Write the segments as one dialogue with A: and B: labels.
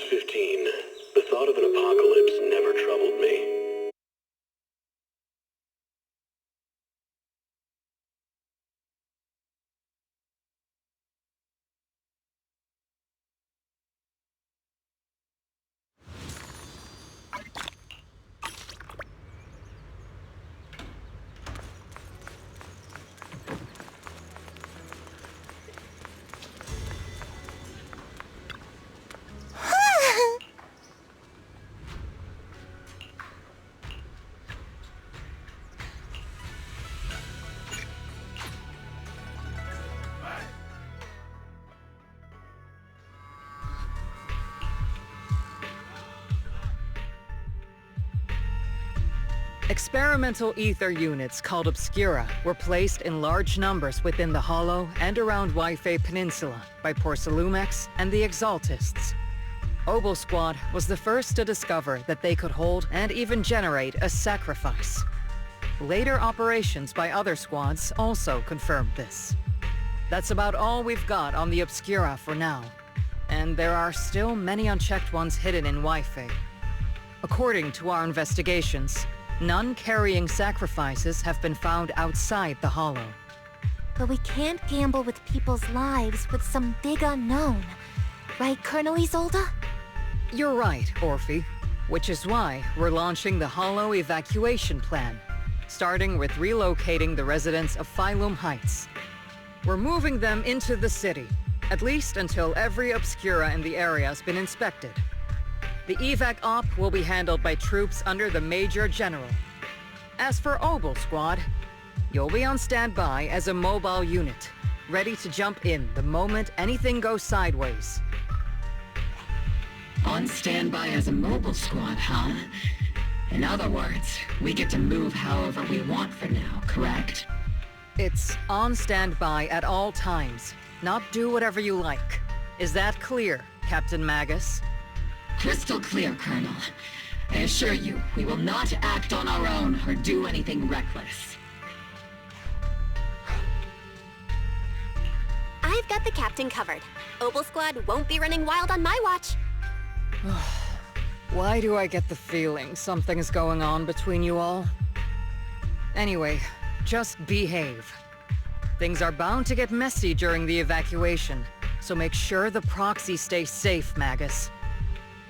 A: 15. The thought of an apocalypse never troubled me.
B: Experimental ether units called Obscura were placed in large numbers within the Hollow and around Waifei Peninsula by Porcelumex and the Exaltists. Óbolos Squad was the first to discover that they could hold and even generate a sacrifice. Later operations by other squads also confirmed this. That's about all we've got on the Obscura for now, and there are still many unchecked ones hidden in Waifei. According to our investigations, none carrying sacrifices have been found outside the Hollow.
C: But we can't gamble with people's lives with some big unknown. Right, Colonel Isolde?
B: You're right, Orphie. Which is why we're launching the Hollow evacuation plan, starting with relocating the residents of Phylum Heights. We're moving them into the city, at least until every Obscura in the area has been inspected. The evac op will be handled by troops under the Major General. As for Óbolos Squad, you'll be on standby as a mobile unit, ready to jump in the moment anything goes sideways.
D: On standby as a mobile squad, huh? In other words, we get to move however we want for now, correct?
B: It's on standby at all times, not do whatever you like. Is that clear, Captain Magas?
D: Crystal clear, Colonel. I assure you, we will not act on our own or do anything reckless.
E: I've got the captain covered. Óbolos Squad won't be running wild on my watch.
B: Why do I get the feeling something's going on between you all? Anyway, just behave. Things are bound to get messy during the evacuation, so make sure the proxy stays safe, Magas.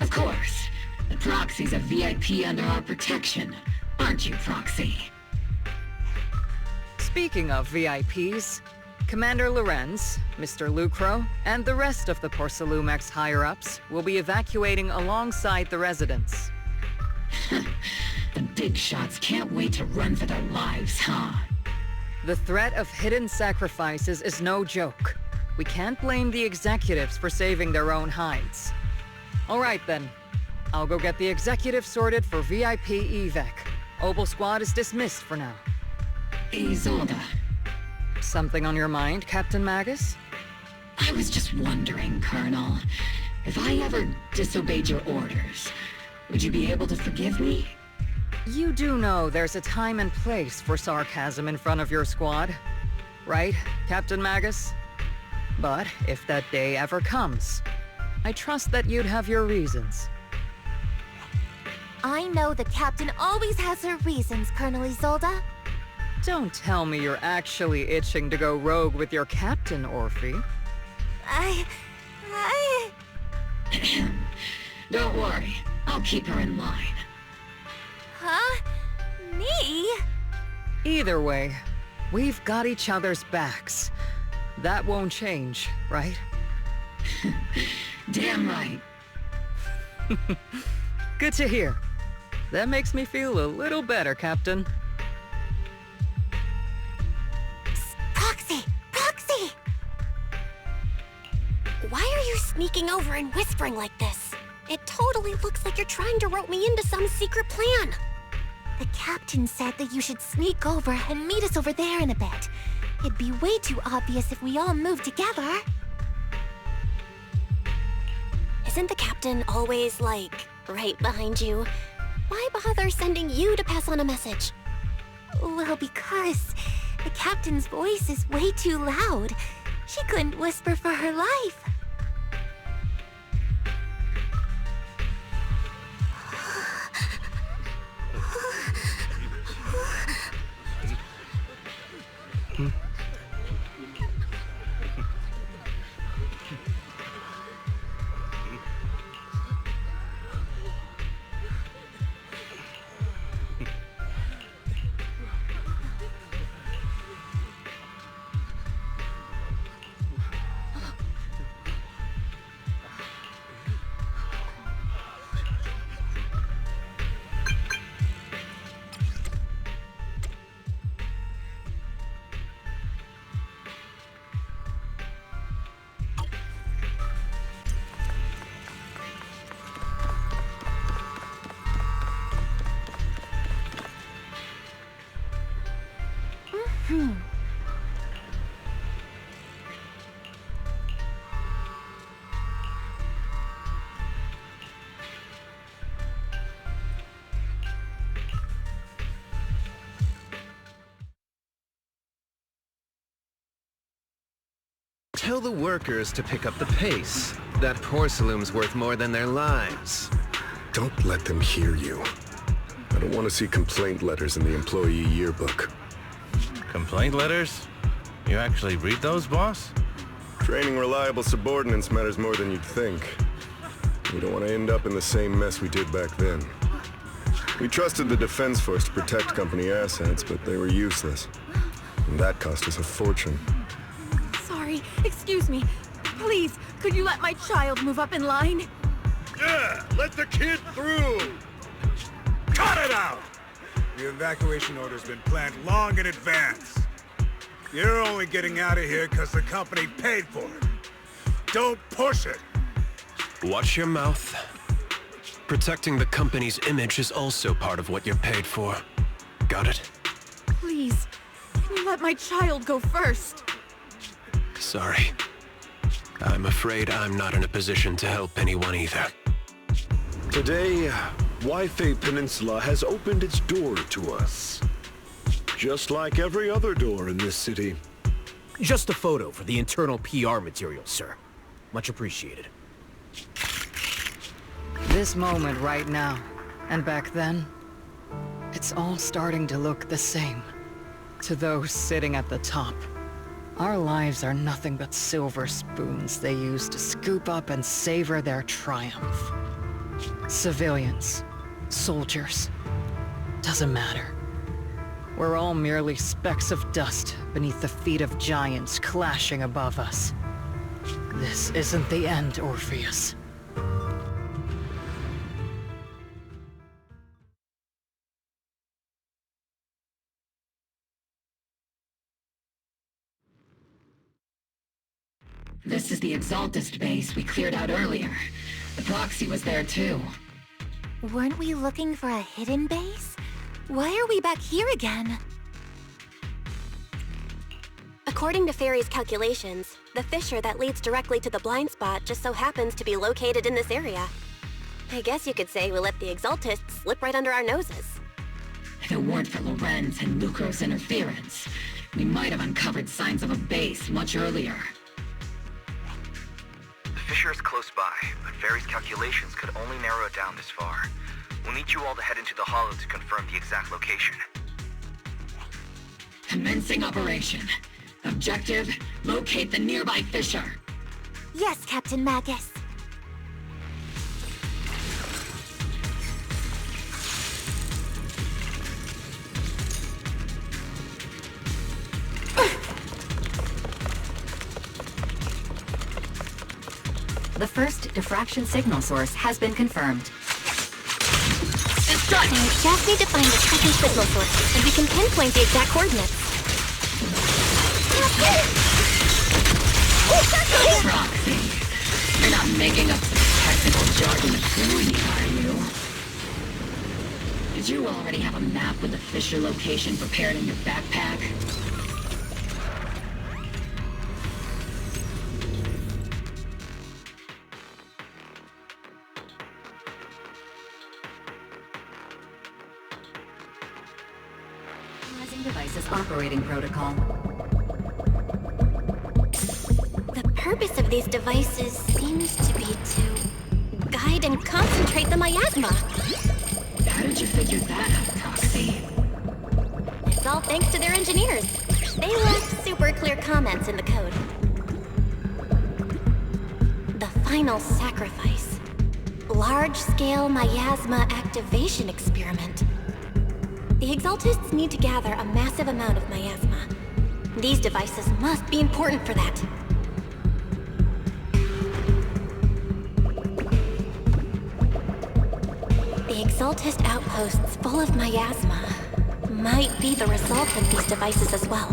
D: Of course. The Proxy's a VIP under our protection. Aren't you, Proxy?
B: Speaking of VIPs, Commander Lorenz, Mr. Lucro, and the rest of the Porcelumex higher-ups will be evacuating alongside the residents.
D: The big shots can't wait to run for their lives, huh?
B: The threat of hidden sacrifices is no joke. We can't blame the executives for saving their own hides. All right then. I'll go get the executive sorted for VIP evac. Óbolos Squad is dismissed for now.
D: Isolde.
B: Something on your mind, Captain Magas?
D: I was just wondering, Colonel. If I ever disobeyed your orders, would you be able to forgive me?
B: You do know there's a time and place for sarcasm in front of your squad, right, Captain Magas? But if that day ever comes, I trust that you'd have your reasons.
C: I know the captain always has her reasons, Colonel Isolde.
B: Don't tell me you're actually itching to go rogue with your captain, Orphie.
D: Don't worry, I'll keep her in line.
C: Huh? Me?
B: Either way, we've got each other's backs. That won't change, right?
D: Damn right.
B: Good to hear. That makes me feel a little better, Captain.
C: Psst, Proxy! Proxy!
E: Why are you sneaking over and whispering like this? It totally looks like you're trying to rope me into some secret plan.
C: The captain said that you should sneak over and meet us over there in a bit. It'd be way too obvious if we all moved together.
E: Isn't the captain always, like, right behind you? Why bother sending you to pass on a message?
C: Well, because the captain's voice is way too loud. She couldn't whisper for her life.
F: Tell the workers to pick up the pace. That porcelain's worth more than their lives.
G: Don't let them hear you. I don't want to see complaint letters in the employee yearbook.
H: Complaint letters? You actually read those, boss?
G: Training reliable subordinates matters more than you'd think. We don't want to end up in the same mess we did back then. We trusted the Defense Force to protect company assets, but they were useless. And that cost us a fortune.
I: Sorry, excuse me. Please, could you let my child move up in line?
J: Yeah, let the kid through! Cut it out!
K: The evacuation order's been planned long in advance. You're only getting out of here because the company paid for it. Don't push it!
F: Watch your mouth. Protecting the company's image is also part of what you're paid for. Got it?
I: Please, can you let my child go first?
F: Sorry. I'm afraid I'm not in a position to help anyone either.
J: Today, Waifei Peninsula has opened its door to us. Just like every other door in this city.
L: Just a photo for the internal PR material, sir. Much appreciated.
B: This moment right now, and back then, it's all starting to look the same. To those sitting at the top, our lives are nothing but silver spoons they use to scoop up and savor their triumph. Civilians, soldiers, doesn't matter. We're all merely specks of dust beneath the feet of giants clashing above us. This isn't the end, Orpheus.
D: This is the Exaltist base we cleared out earlier. The proxy was there too.
C: Weren't we looking for a hidden base? Why are we back here again?
E: According to Fairy's calculations, the fissure that leads directly to the blind spot just so happens to be located in this area. I guess you could say we let the Exaltists slip right under our noses.
D: If it weren't for Lorenz and Lucro's interference, we might have uncovered signs of a base much earlier.
M: The fissure is close by, but Fairy's calculations could only narrow it down this far. We'll need you all to head into the hollow to confirm the exact location.
D: Commencing operation. Objective, locate the nearby fissure.
C: Yes, Captain Magas.
N: The first diffraction signal source has been confirmed.
E: I just need to find the second signal source, and we can pinpoint the exact coordinates.
D: Proxy, you're not making up some technical jargon to fool me, are you? Did you already have a map with the fissure location prepared in your backpack?
N: Device's operating protocol.
E: The purpose of these devices seems to be to guide and concentrate the miasma.
D: How did you figure that out, Proxy?
E: It's all thanks to their engineers. They left super clear comments in the code. The final sacrifice. Large-scale miasma activation experiment. The Exaltists need to gather a massive amount of miasma. These devices must be important for that. The Exaltist outposts full of miasma might be the result of these devices as well.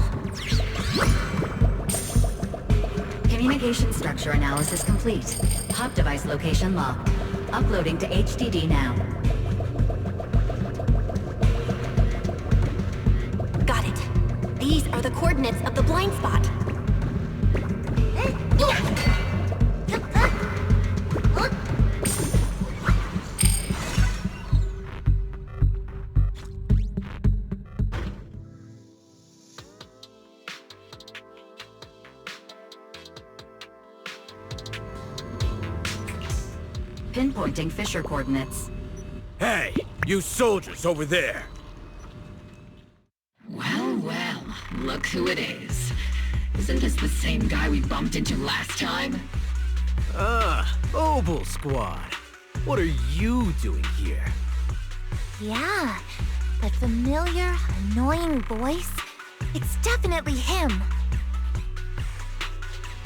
N: Communication structure analysis complete. Hop device location locked. Uploading to HDD now.
E: Got it. These are the coordinates of the blind spot.
N: Pinpointing fissure coordinates.
L: Hey, you soldiers over there!
D: Well, well, look who it is. Isn't this the same guy we bumped into last time?
L: Óbolos squad. What are you doing here?
C: Yeah, that familiar, annoying voice. It's definitely him.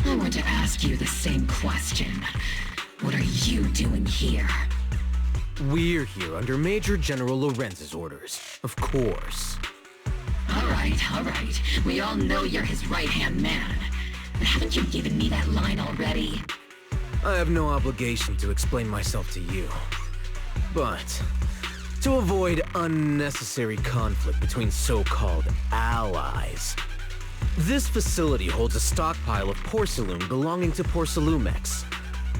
D: I want to ask you the same question. What are you doing here?
L: We're here under Major General Lorenz's orders, of course.
D: All right. We all know you're his right-hand man. But haven't you given me that line already?
L: I have no obligation to explain myself to you. But, to avoid unnecessary conflict between so-called allies, this facility holds a stockpile of porcelain belonging to PorceluMex.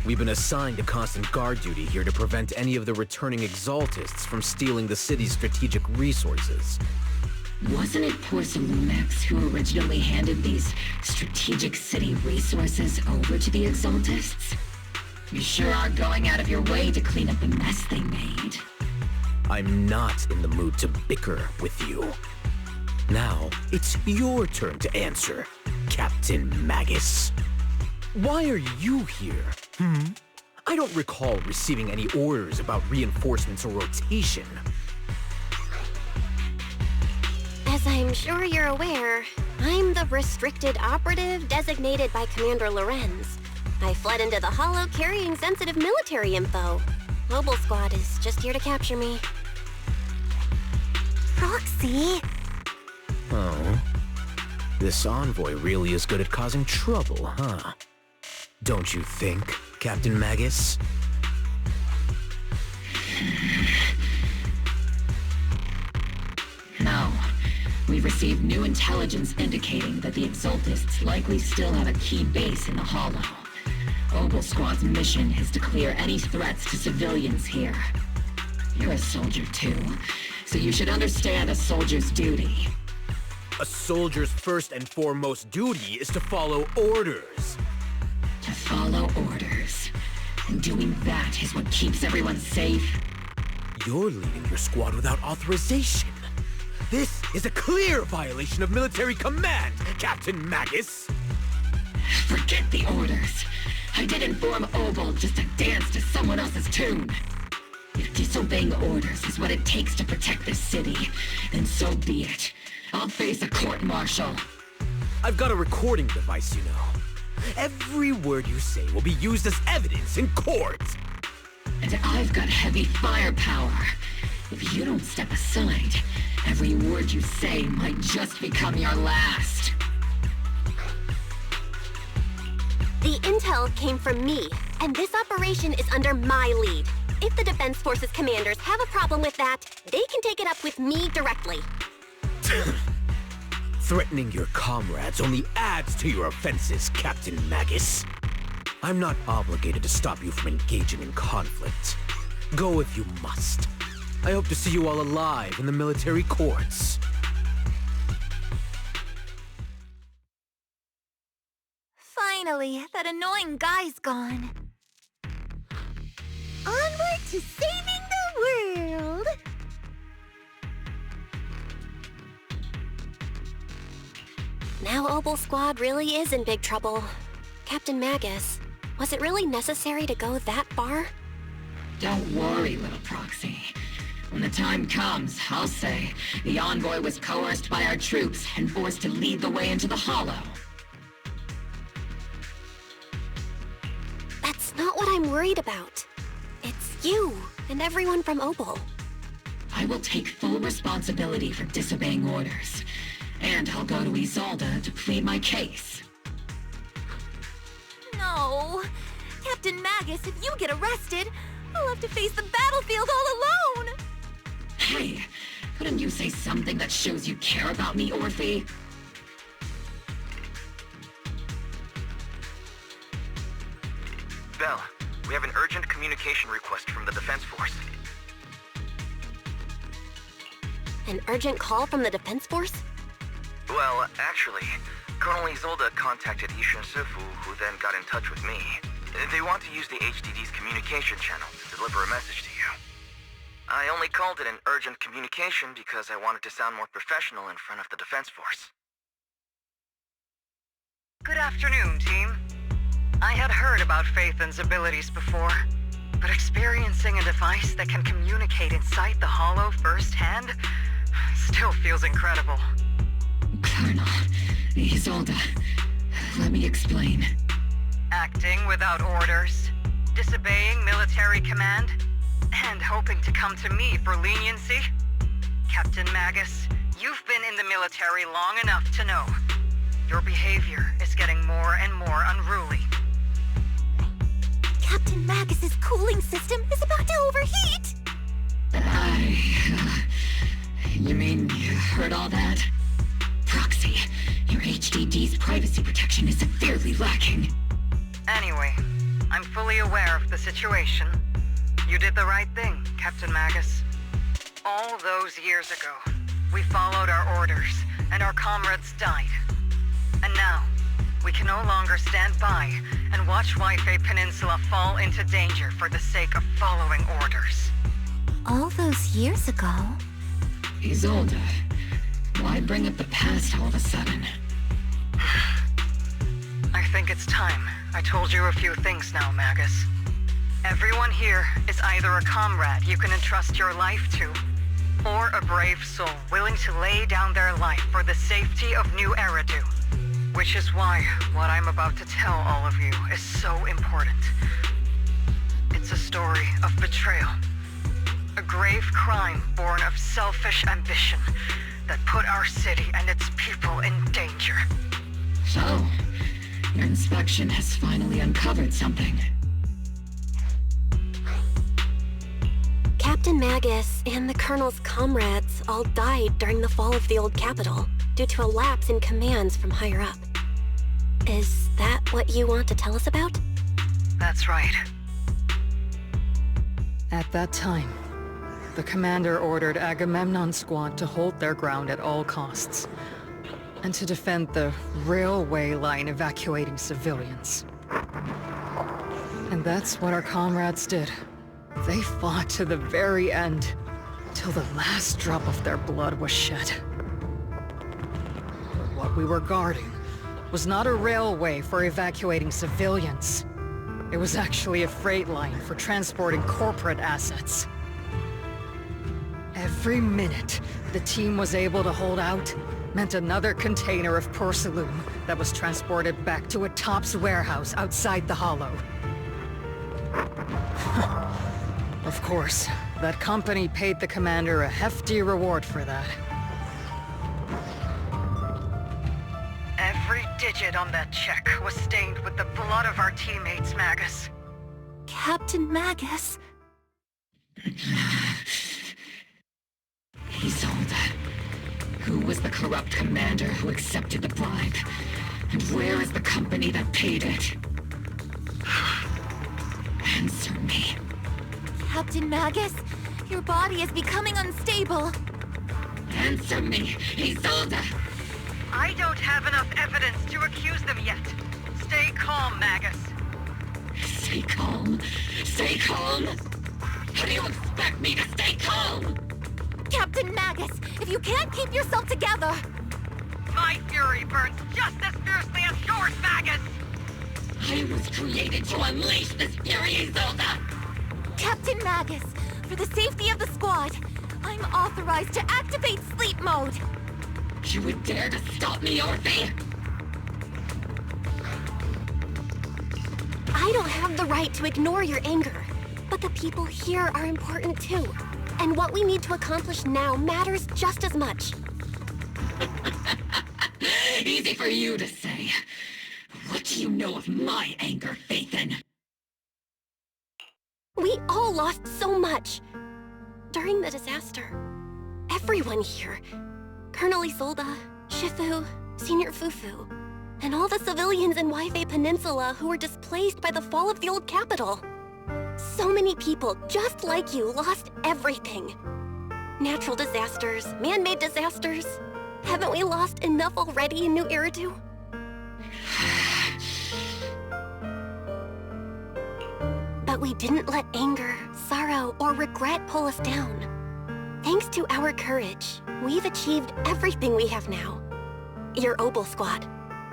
L: We've been assigned a constant guard duty here to prevent any of the returning Exaltists from stealing the city's strategic resources.
D: Wasn't it PorceluMex who originally handed these strategic city resources over to the Exaltists? You sure are going out of your way to clean up the mess they made.
L: I'm not in the mood to bicker with you. Now, it's your turn to answer, Captain Magas. Why are you here? I don't recall receiving any orders about reinforcements or rotation.
E: As I'm sure you're aware, I'm the restricted operative designated by Commander Lorenz. I fled into the Hollow carrying sensitive military info. Óbolos Squad is just here to capture me.
C: Roxy!
L: Oh. This envoy really is good at causing trouble, huh? Don't you think, Captain Magas?
D: No. We've received new intelligence indicating that the Exaltists likely still have a key base in the Hollow. Óbolos Squad's mission is to clear any threats to civilians here. You're a soldier too, so you should understand a soldier's duty.
L: A soldier's first and foremost duty is to follow orders.
D: To follow orders. And doing that is what keeps everyone safe.
L: You're leading your squad without authorization. This is a clear violation of military command, Captain Magas.
D: Forget the orders. I didn't form Óbolos just to dance to someone else's tune. If disobeying orders is what it takes to protect this city, then so be it. I'll face a court-martial.
L: I've got a recording device, you know. Every word you say will be used as evidence in court.
D: And I've got heavy firepower. If you don't step aside, every word you say might just become your last.
E: The intel came from me, and this operation is under my lead. If the Defense Forces commanders have a problem with that, they can take it up with me directly.
L: Threatening your comrades only adds to your offenses, Captain Magas. I'm not obligated to stop you from engaging in conflict. Go if you must. I hope to see you all alive in the military courts.
C: Finally, that annoying guy's gone. Onward to saving the world!
E: Now Óbolos Squad really is in big trouble. Captain Magas, was it really necessary to go that far?
D: Don't worry, little proxy. When the time comes, I'll say the envoy was coerced by our troops and forced to lead the way into the Hollow.
E: That's not what I'm worried about. It's you and everyone from Óbol.
D: I will take full responsibility for disobeying orders. And I'll go to Isolde to plead my case.
I: No! Captain Magas, if you get arrested, I'll have to face the battlefield all alone!
D: Hey, couldn't you say something that shows you care about me, Orphie?
M: Belle, we have an urgent communication request from the Defense Force.
E: An urgent call from the Defense Force?
M: Well, actually, Colonel Isolde contacted Ishin Sifu, who then got in touch with me. They want to use the HDD's communication channel to deliver a message to you. I only called it an urgent communication because I wanted to sound more professional in front of the Defense Force.
B: Good afternoon, team. I had heard about Phaethon's abilities before, but experiencing a device that can communicate inside the Hollow firsthand still feels incredible.
D: Colonel, Isolde, let me explain.
B: Acting without orders, disobeying military command, and hoping to come to me for leniency? Captain Magas, you've been in the military long enough to know. Your behavior is getting more and more unruly.
C: Captain Magas's cooling system is about to overheat!
D: You mean you heard all that? Proxy, your HDD's privacy protection is severely lacking.
B: Anyway, I'm fully aware of the situation. You did the right thing, Captain Magas. All those years ago, we followed our orders, and our comrades died. And now, we can no longer stand by and watch Waifei Peninsula fall into danger for the sake of following orders.
C: All those years ago?
D: Isolde, why bring up the past all of a sudden?
B: I think it's time I told you a few things now, Magas. Everyone here is either a comrade you can entrust your life to, or a brave soul willing to lay down their life for the safety of New Eridu. Which is why what I'm about to tell all of you is so important. It's a story of betrayal. A grave crime born of selfish ambition that put our city and its people in danger.
D: So, your inspection has finally uncovered something.
E: Captain Magas and the Colonel's comrades all died during the fall of the old capital due to a lapse in commands from higher up. Is that what you want to tell us about?
B: That's right. At that time, the commander ordered Agamemnon's squad to hold their ground at all costs, and to defend the railway line evacuating civilians. And that's what our comrades did. They fought to the very end, till the last drop of their blood was shed. What we were guarding was not a railway for evacuating civilians. It was actually a freight line for transporting corporate assets. Every minute the team was able to hold out meant another container of porcelain that was transported back to a Topps warehouse outside the Hollow. Of course, that company paid the commander a hefty reward for that. Every digit on that check was stained with the blood of our teammates, Magas.
C: Captain Magas?
D: Isolde, who was the corrupt commander who accepted the bribe? And where is the company that paid it? Answer me.
C: Captain Magas, your body is becoming unstable.
D: Answer me, Isolde!
B: I don't have enough evidence to accuse them yet. Stay calm, Magas.
D: Stay calm? Stay calm? How do you expect me to stay calm?
C: Captain Magas, if you can't keep yourself together...
B: My fury burns just as fiercely as yours, Magas!
D: I was created to unleash this fury, Isolde!
I: Captain Magas, for the safety of the squad, I'm authorized to activate sleep mode.
D: You would dare to stop me, Orphie?
E: I don't have the right to ignore your anger, but the people here are important too. And what we need to accomplish now matters just as much.
D: Easy for you to say. What do you know of my anger, Phaethon?
E: We all lost so much. During the disaster, everyone here, Colonel Isolde, Shifu, Senior Fufu, and all the civilians in Waifei Peninsula who were displaced by the fall of the old capital. So many people, just like you, lost everything. Natural disasters, man-made disasters. Haven't we lost enough already in New Eridu? But we didn't let anger, sorrow, or regret pull us down. Thanks to our courage, we've achieved everything we have now. Your Óbolos squad,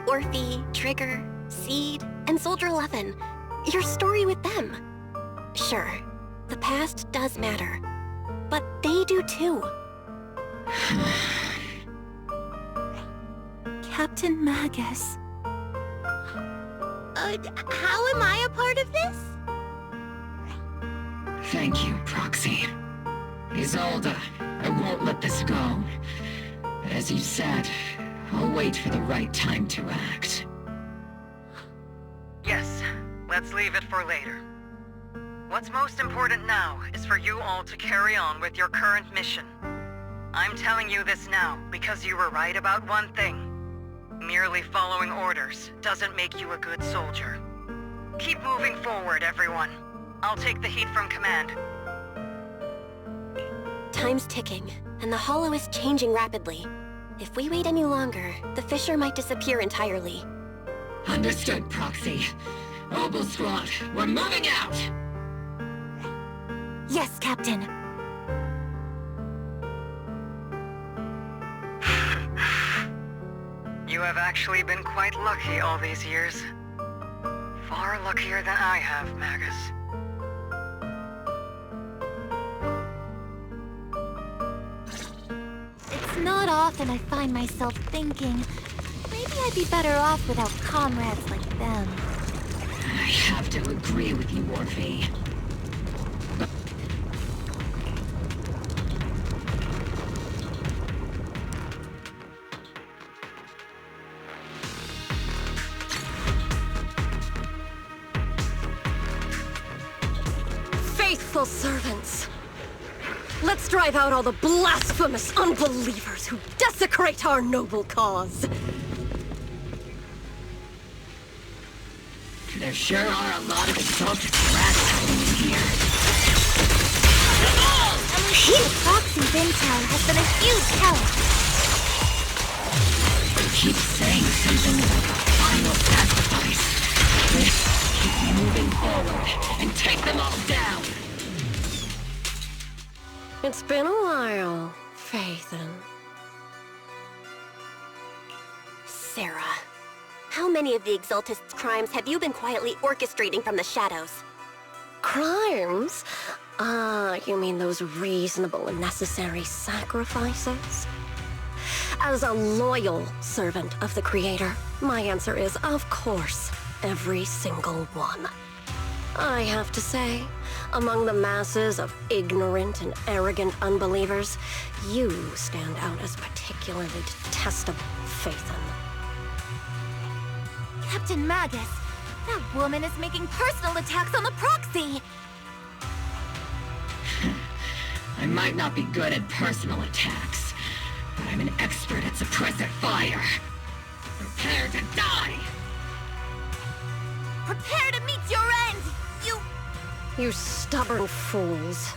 E: Orphie, Trigger, Seed, and Soldier 11. Your story with them. Sure, the past does matter, but they do too.
I: Captain Magas. How am I a part of this?
D: Thank you, Proxy. Isolde, I won't let this go. As you said, I'll wait for the right time to act.
B: Yes, let's leave it for later. What's most important now is for you all to carry on with your current mission. I'm telling you this now because you were right about one thing. Merely following orders doesn't make you a good soldier. Keep moving forward, everyone. I'll take the heat from command.
E: Time's ticking, and the Hollow is changing rapidly. If we wait any longer, the fissure might disappear entirely.
D: Understood, Proxy. Óbolos squad, we're moving out!
I: Yes, Captain.
B: You have actually been quite lucky all these years. Far luckier than I have, Magas.
I: It's not often I find myself thinking, maybe I'd be better off without comrades like them.
D: I have to agree with you, Orphie.
E: Faithful servants! Let's drive out all the blasphemous unbelievers who desecrate our noble cause!
D: There sure are a lot of exalted rats hiding in here.
I: Proxy's intel has been a huge help.
D: Keep saying something about the final sacrifice. Keep moving forward and take them all down.
E: It's been a while, Phaethon. Sarah, how many of the Exaltists' crimes have you been quietly orchestrating from the shadows? Crimes? You mean those reasonable and necessary sacrifices? As a loyal servant of the Creator, my answer is, of course, every single one. I have to say, among the masses of ignorant and arrogant unbelievers, you stand out as particularly detestable, Phaethon.
I: Captain Magas, that woman is making personal attacks on the Proxy!
D: I might not be good at personal attacks, but I'm an expert at suppressive fire. Prepare to die!
I: Prepare to meet your end!
E: You stubborn fools.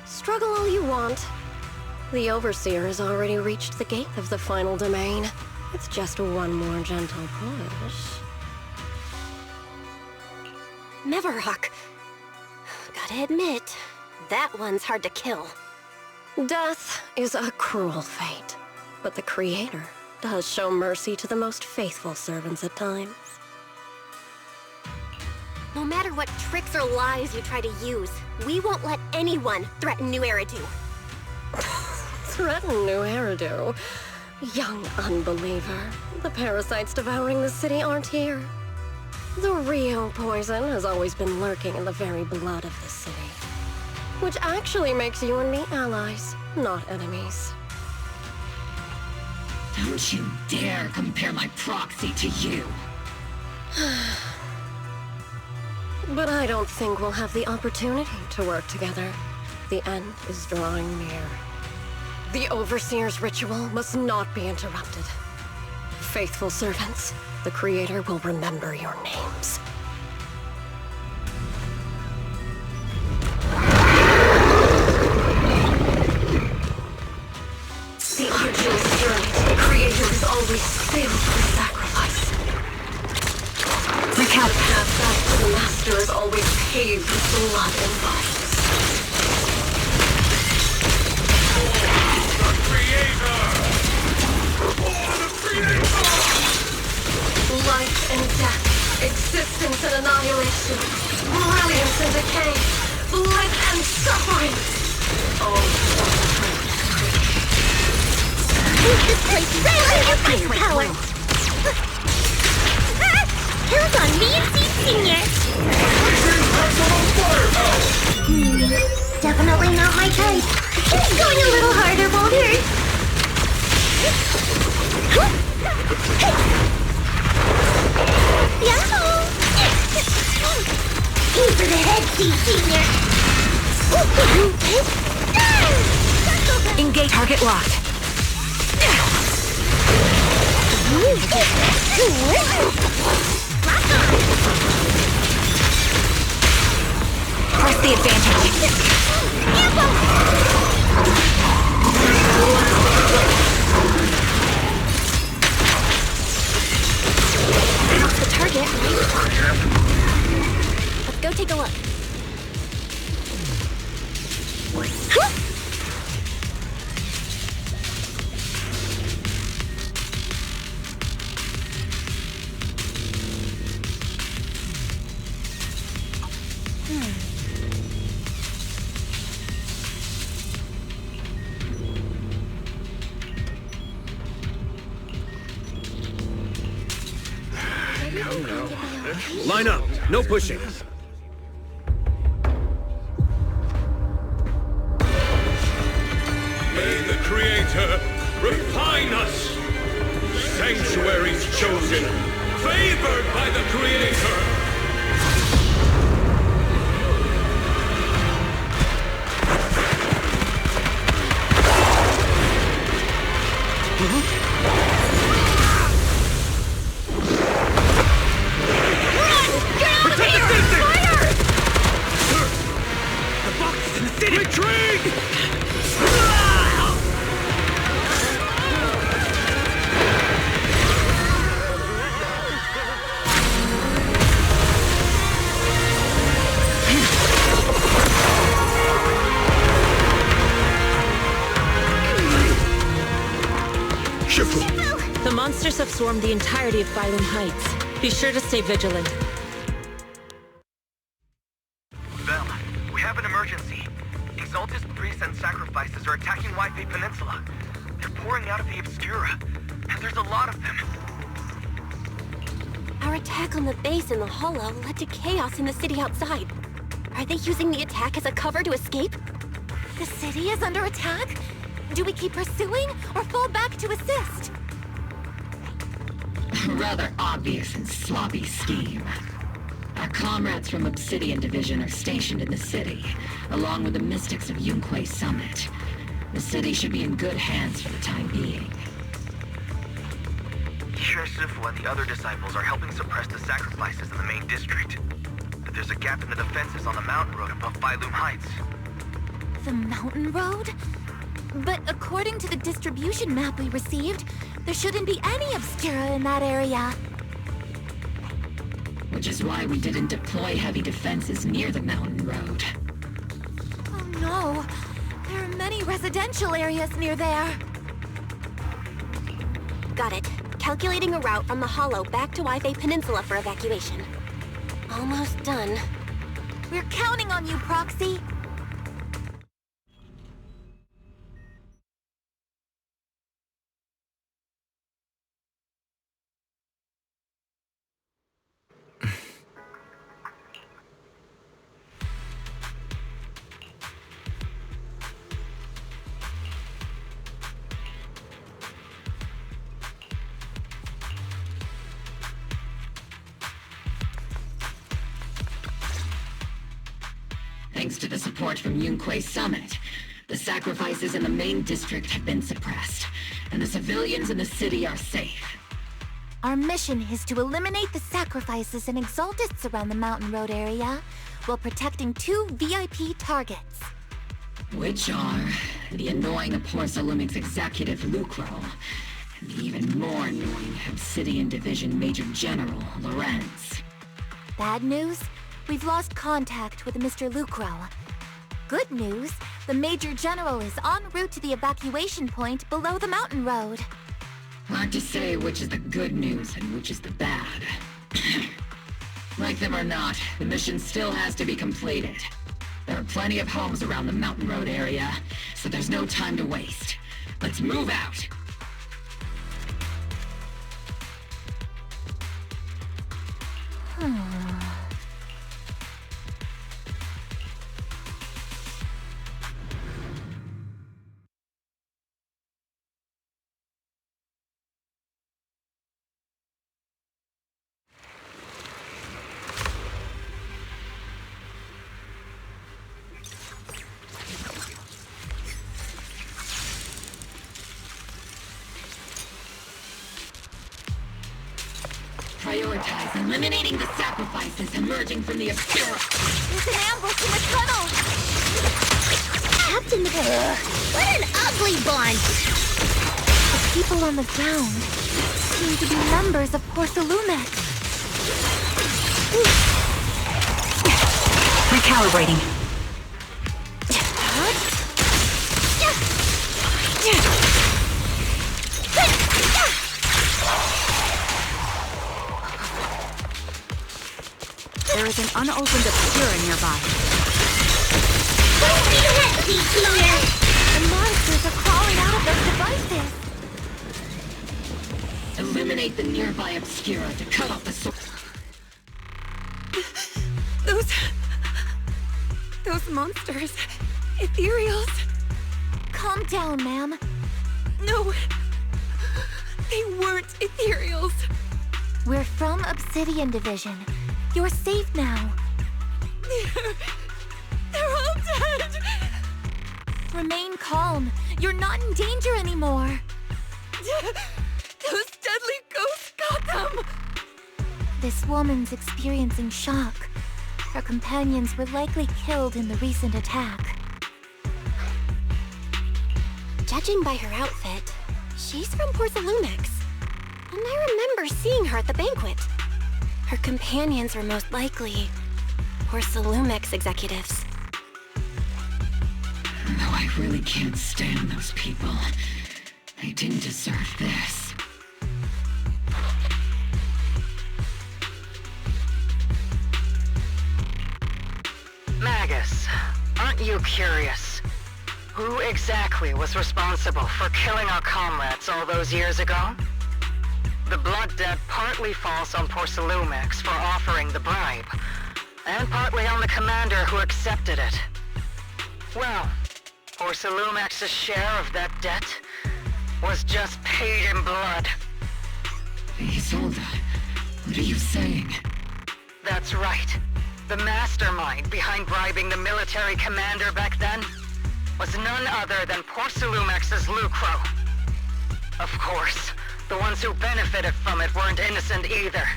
E: Struggle all you want. The Overseer has already reached the gate of the final domain. It's just one more gentle push. Mevarok. Gotta admit, that one's hard to kill. Death is a cruel fate, but the Creator
O: does show mercy to the most faithful servants at times.
E: No matter what tricks or lies you try to use, we won't let anyone threaten New Eridu.
O: Threaten New Eridu? Young unbeliever. The parasites devouring the city aren't here. The real poison has always been lurking in the very blood of the city. Which actually makes you and me allies, not enemies.
D: Don't you dare compare my proxy to you.
O: But I don't think we'll have the opportunity to work together. The end is drawing near. The Overseer's ritual must not be interrupted. Faithful servants, the Creator will remember your names. The Archer is right. The Creator is always filled with sacrifice. The path back to the Master is always paved with blood and violence.
K: The Creator! For the Creator!
O: Life and death, existence and annihilation, brilliance and decay, bliss and suffering. All
C: This place really has my power! Count on me and Senior! Definitely not my type. Going a little harder won't hurt. Yahoo! Aim for the head, Senior!
O: Engage target locked. Press the advantage.
E: That's the target, right? Let's go take a look.
L: Line up. No pushing.
J: May the Creator refine us. Sanctuaries chosen, favored by the Creator.
P: The monsters have swarmed the entirety of Phylum Heights. Be sure to stay vigilant.
M: Belle, we have an emergency. Exaltist priests and sacrifices are attacking Waifei Peninsula. They're pouring out of the Obscura, and there's a lot of them.
E: Our attack on the base in the Hollow led to chaos in the city outside. Are they using the attack as a cover to escape?
I: The city is under attack? Do we keep pursuing, or fall back to assist?
D: Rather obvious and sloppy scheme. Our comrades from Obsidian Division are stationed in the city, along with the mystics of Yunquei Summit. The city should be in good hands for the time being.
M: Shinshifu and the other disciples are helping suppress the sacrifices in the main district. But there's a gap in the defenses on the mountain road above Phylum Heights.
I: The mountain road? But according to the distribution map we received, there shouldn't be any Obscura in that area.
D: Which is why we didn't deploy heavy defenses near the mountain road.
I: Oh no! There are many residential areas near there.
E: Got it. Calculating a route from the Hollow back to Waifei Peninsula for evacuation. Almost done.
I: We're counting on you, Proxy.
D: Thanks to the support from Yunque's summit, the sacrifices in the main district have been suppressed, and the civilians in the city are safe.
C: Our mission is to eliminate the sacrifices and exaltists around the Mountain Road area, while protecting 2 VIP targets.
D: Which are the annoying Porcelumix executive Lucro, and the even more annoying Obsidian Division Major General Lorenz.
C: Bad news? We've lost contact with Mr. Lucro. Good news, the Major General is en route to the evacuation point below the mountain road.
D: Hard to say which is the good news and which is the bad. Like them or not, the mission still has to be completed. There are plenty of homes around the mountain road area, so there's no time to waste. Let's move out! Prioritize eliminating the sacrifices emerging from the obscura.
I: There's an ambush in the tunnel!
C: Captain, what an ugly bunch! The people on the ground seem to be members of Porcelumex.
N: Recalibrating.
I: There is an unopened obscura nearby.
C: The monsters are crawling out of those devices!
D: Eliminate the nearby obscura to cut off the source.
I: Those monsters. Ethereals.
C: Calm down, ma'am.
I: No. They weren't ethereals.
C: We're from Obsidian Division. You're safe now.
I: They're all dead.
C: Remain calm. You're not in danger anymore.
I: Those deadly ghosts got them.
C: This woman's experiencing shock. Her companions were likely killed in the recent attack.
E: Judging by her outfit, she's from Porcelumex. And I remember seeing her at the banquet. Her companions were most likely Porcelumex executives.
D: Though I really can't stand those people, they didn't deserve this.
B: Magas, aren't you curious? Who exactly was responsible for killing our comrades all those years ago? The blood debt partly falls on Porcelumex for offering the bribe, and partly on the commander who accepted it. Well, Porcelumex's share of that debt was just paid in blood.
D: Isolda, what are you saying?
B: That's right. The mastermind behind bribing the military commander back then was none other than Porcelumex's Lucro. Of course, the ones who benefited from it weren't innocent either.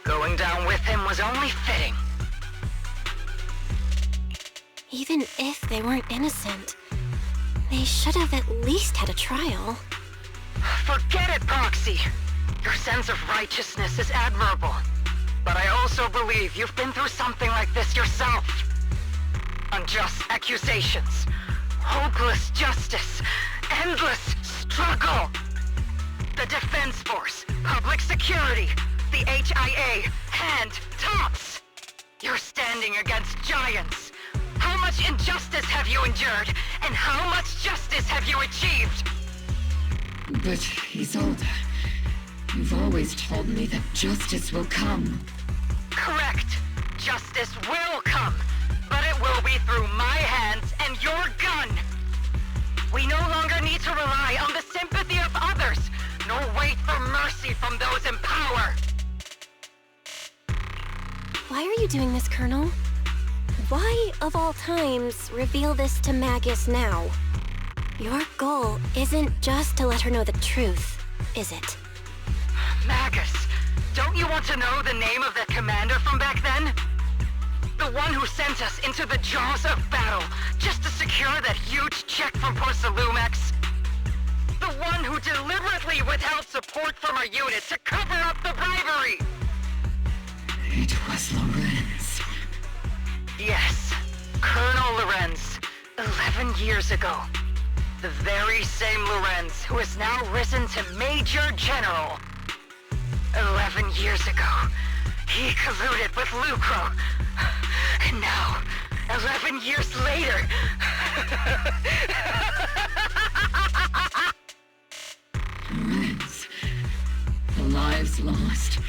B: Going down with him was only fitting.
E: Even if they weren't innocent, they should have at least had a trial.
B: Forget it, Proxy! Your sense of righteousness is admirable. But I also believe you've been through something like this yourself. Unjust accusations, hopeless justice, endless struggle. the Defense Force, Public Security, the HIA, and TOPS. You're standing against giants. How much injustice have you endured, and how much justice have you achieved?
D: But, Isolde, you've always told me that justice will come.
B: Correct. Justice will come, but it will be through my hands and your gun. We no longer need to rely on the sympathy of others, nor wait for mercy from those in power.
E: Why are you doing this, Colonel? Why, of all times, reveal this to Magas now? Your goal isn't just to let her know the truth, is it?
B: Magas, don't you want to know the name of that commander from back then? The one who sent us into the jaws of battle just to secure that huge check from PorceluTrigger. The one who deliberately withheld support from our unit to cover up the bribery.
D: It was Lorenz.
B: Yes, Colonel Lorenz, 11 years ago. The very same Lorenz who has now risen to Major General. 11 years ago, he colluded with Lucro. And now, 11 years later...
D: Lorenz, the lives lost,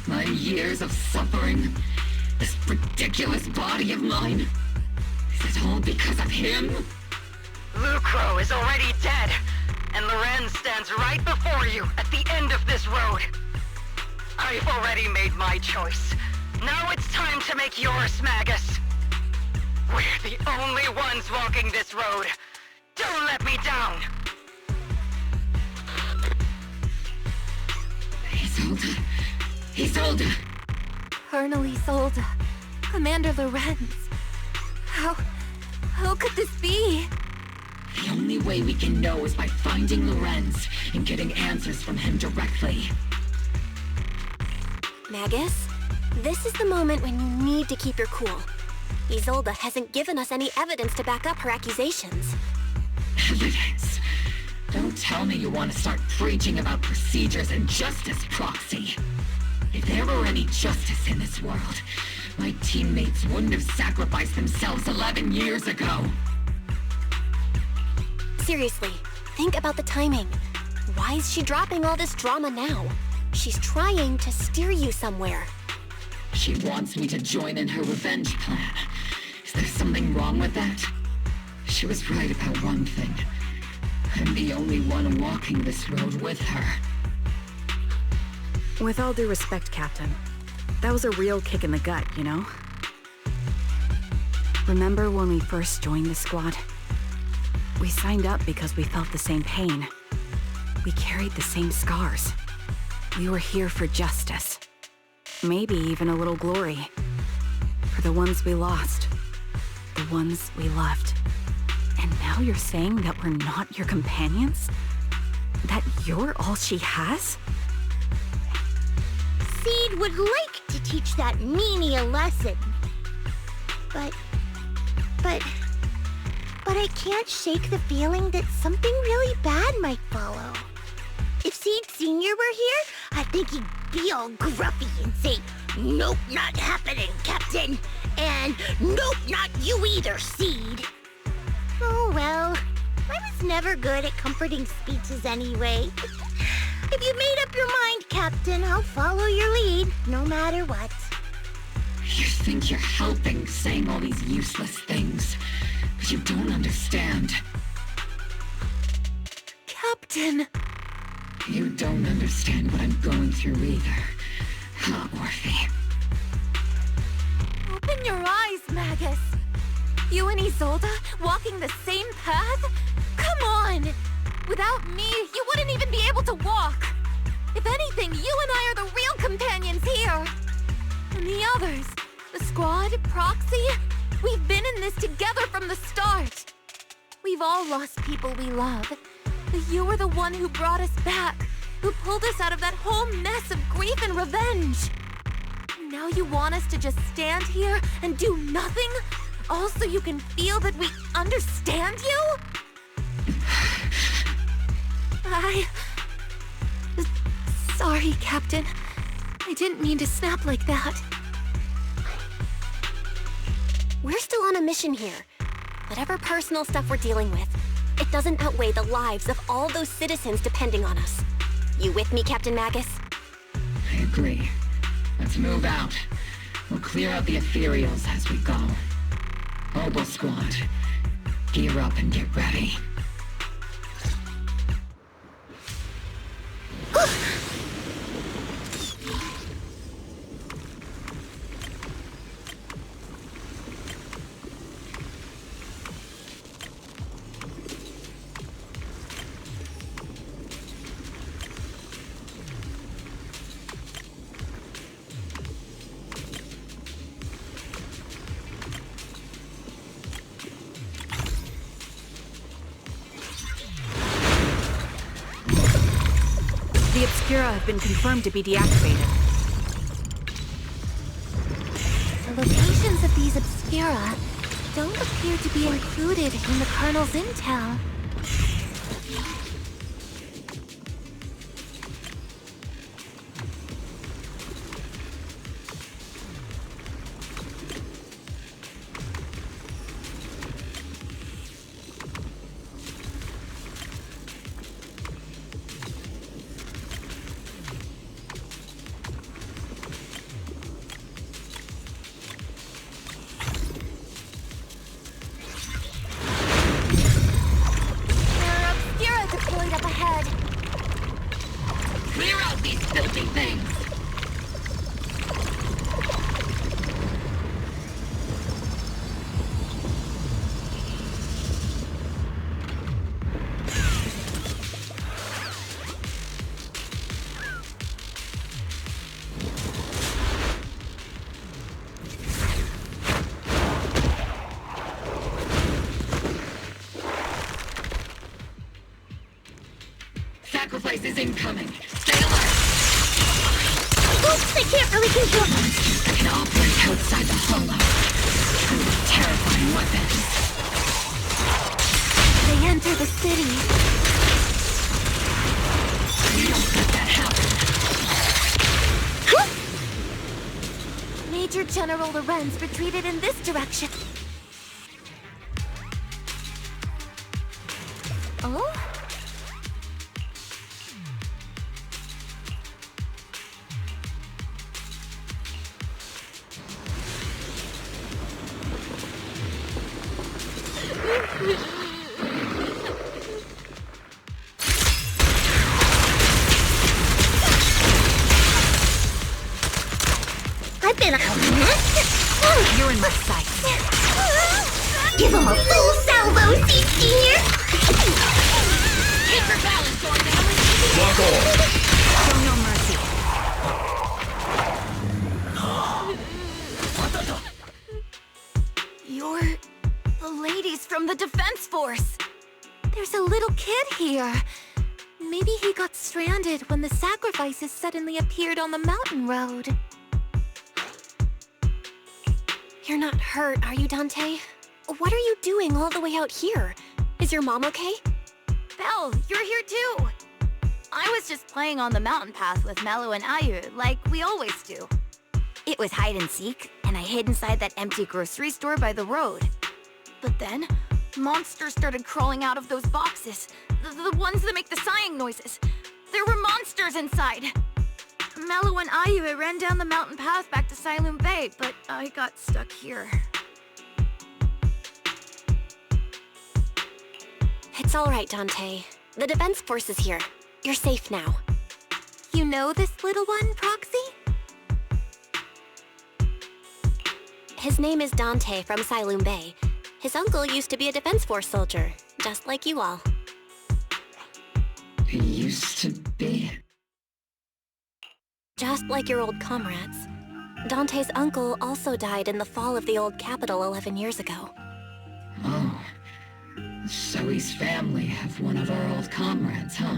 D: my years of suffering, this ridiculous body of mine. Is it all because of him?
B: Lucro is already dead, and Lorenz stands right before you at the end of this road. I've already made my choice. Now it's time to make yours, Magas. We're the only ones walking this road. Don't let me down.
D: Isolde!
C: Colonel Isolde. Commander Lorenz. How could this be?
D: The only way we can know is by finding Lorenz and getting answers from him directly.
E: Magas, this is the moment when you need to keep your cool. Isolde hasn't given us any evidence to back up her accusations.
D: Evidence? Don't tell me you want to start preaching about procedures and justice, Proxy. If there were any justice in this world, my teammates wouldn't have sacrificed themselves 11 years ago.
E: Seriously, think about the timing. Why is she dropping all this drama now? She's trying to steer you somewhere.
D: She wants me to join in her revenge plan. Is there something wrong with that? She was right about one thing. I'm the only one walking this road with her.
Q: With all due respect, Captain, that was a real kick in the gut, you know? Remember when we first joined the squad? We signed up because we felt the same pain. We carried the same scars. We were here for justice. Maybe even a little glory. For the ones we lost. The ones we loved. And now you're saying that we're not your companions? That you're all she has?
I: Seed would like to teach that meanie a lesson. But I can't shake the feeling that something really bad might follow. If Seed Sr. were here, I think he'd be all gruffy and say, "Nope, not happening, Captain." And "Nope, not you either, Seed." Oh well, I was never good at comforting speeches anyway. If you made up your mind, Captain, I'll follow your lead, no matter what.
D: You think you're helping saying all these useless things, but you don't understand.
C: Captain!
D: You don't understand what I'm going through either, huh, Orphie?
C: Open your eyes, Magas! You and Isolde walking the same path? Come on! Without me, you wouldn't even be able to walk! If anything, you and I are the real companions here! And the others, the squad, Proxy, we've been in this together from the start! We've all lost people we love, but you were the one who brought us back, who pulled us out of that whole mess of grief and revenge! And now you want us to just stand here and do nothing? All so you can feel that we understand you? sorry, Captain. I didn't mean to snap like that.
E: We're still on a mission here. Whatever personal stuff we're dealing with, it doesn't outweigh the lives of all those citizens depending on us. You with me, Captain Magas?
D: I agree. Let's move out. We'll clear out the ethereals as we go. Óbolos squad, gear up and get ready.
Q: The Obscura have been confirmed to be deactivated.
C: The locations of these Obscura don't appear to be included in the Colonel's intel.
D: Sacrifice is incoming. Stay alert.
I: Oops, I can't really control.
D: Monsters can operate outside the hollow. Truly terrifying weapons.
C: They enter the city.
D: We don't let that happen.
C: Major General Lorenz retreated in this direction. Oh?
I: I've been a
Q: You're in my sights.
I: Give him a full salvo, Senior!
D: Keep your balance, Orphie.
F: Walk on.
Q: Show no mercy.
C: You're the ladies from the Defense Force. There's a little kid here. Maybe he got stranded when the sacrifices suddenly appeared on the mountain road.
E: You're not hurt, are you, Dante? What are you doing all the way out here? Is your mom okay?
C: Belle, you're here too. I was just playing on the mountain path with Mello and Ayu, like we always do. It was hide and seek, and I hid inside that empty grocery store by the road. But then, monsters started crawling out of those boxes. The ones that make the sighing noises. There were monsters inside. Mello and Ayu ran down the mountain path back to Sailoon Bay, but I got stuck here.
E: It's all right, Dante. The Defense Force is here. You're safe now.
C: You know this little one, Proxy?
E: His name is Dante from Sailoon Bay. His uncle used to be a Defense Force soldier, just like you all.
D: He used to be.
E: Just like your old comrades. Dante's uncle also died in the fall of the old capital 11 years ago.
D: Oh. Zoe's family have one of our old comrades, huh?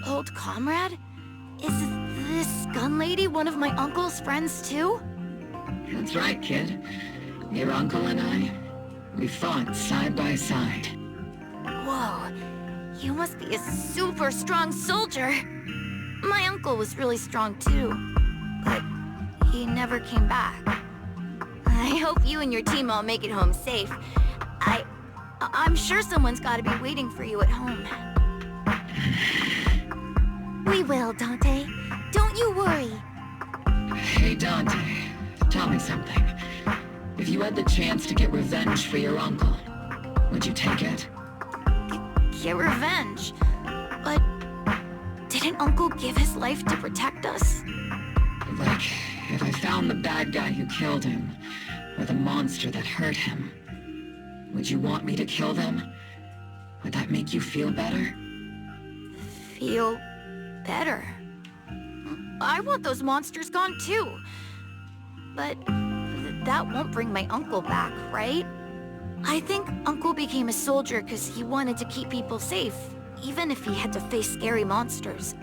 C: Old comrade? Is this gun lady one of my uncle's friends too?
D: That's right, kid. Your uncle and I, we fought side by side.
C: Whoa. You must be a super strong soldier. My uncle was really strong too, but he never came back. I hope you and your team all make it home safe. I'm sure someone's gotta be waiting for you at home.
I: We will, Dante. Don't you worry.
D: Hey, Dante. Tell me something. If you had the chance to get revenge for your uncle, would you take it?
C: Get revenge? But didn't Uncle give his life to protect us?
D: Like, if I found the bad guy who killed him, or the monster that hurt him, would you want me to kill them? Would that make you feel better?
C: Feel better? I want those monsters gone too. But that won't bring my uncle back, right? I think Uncle became a soldier because he wanted to keep people safe, even if he had to face scary monsters.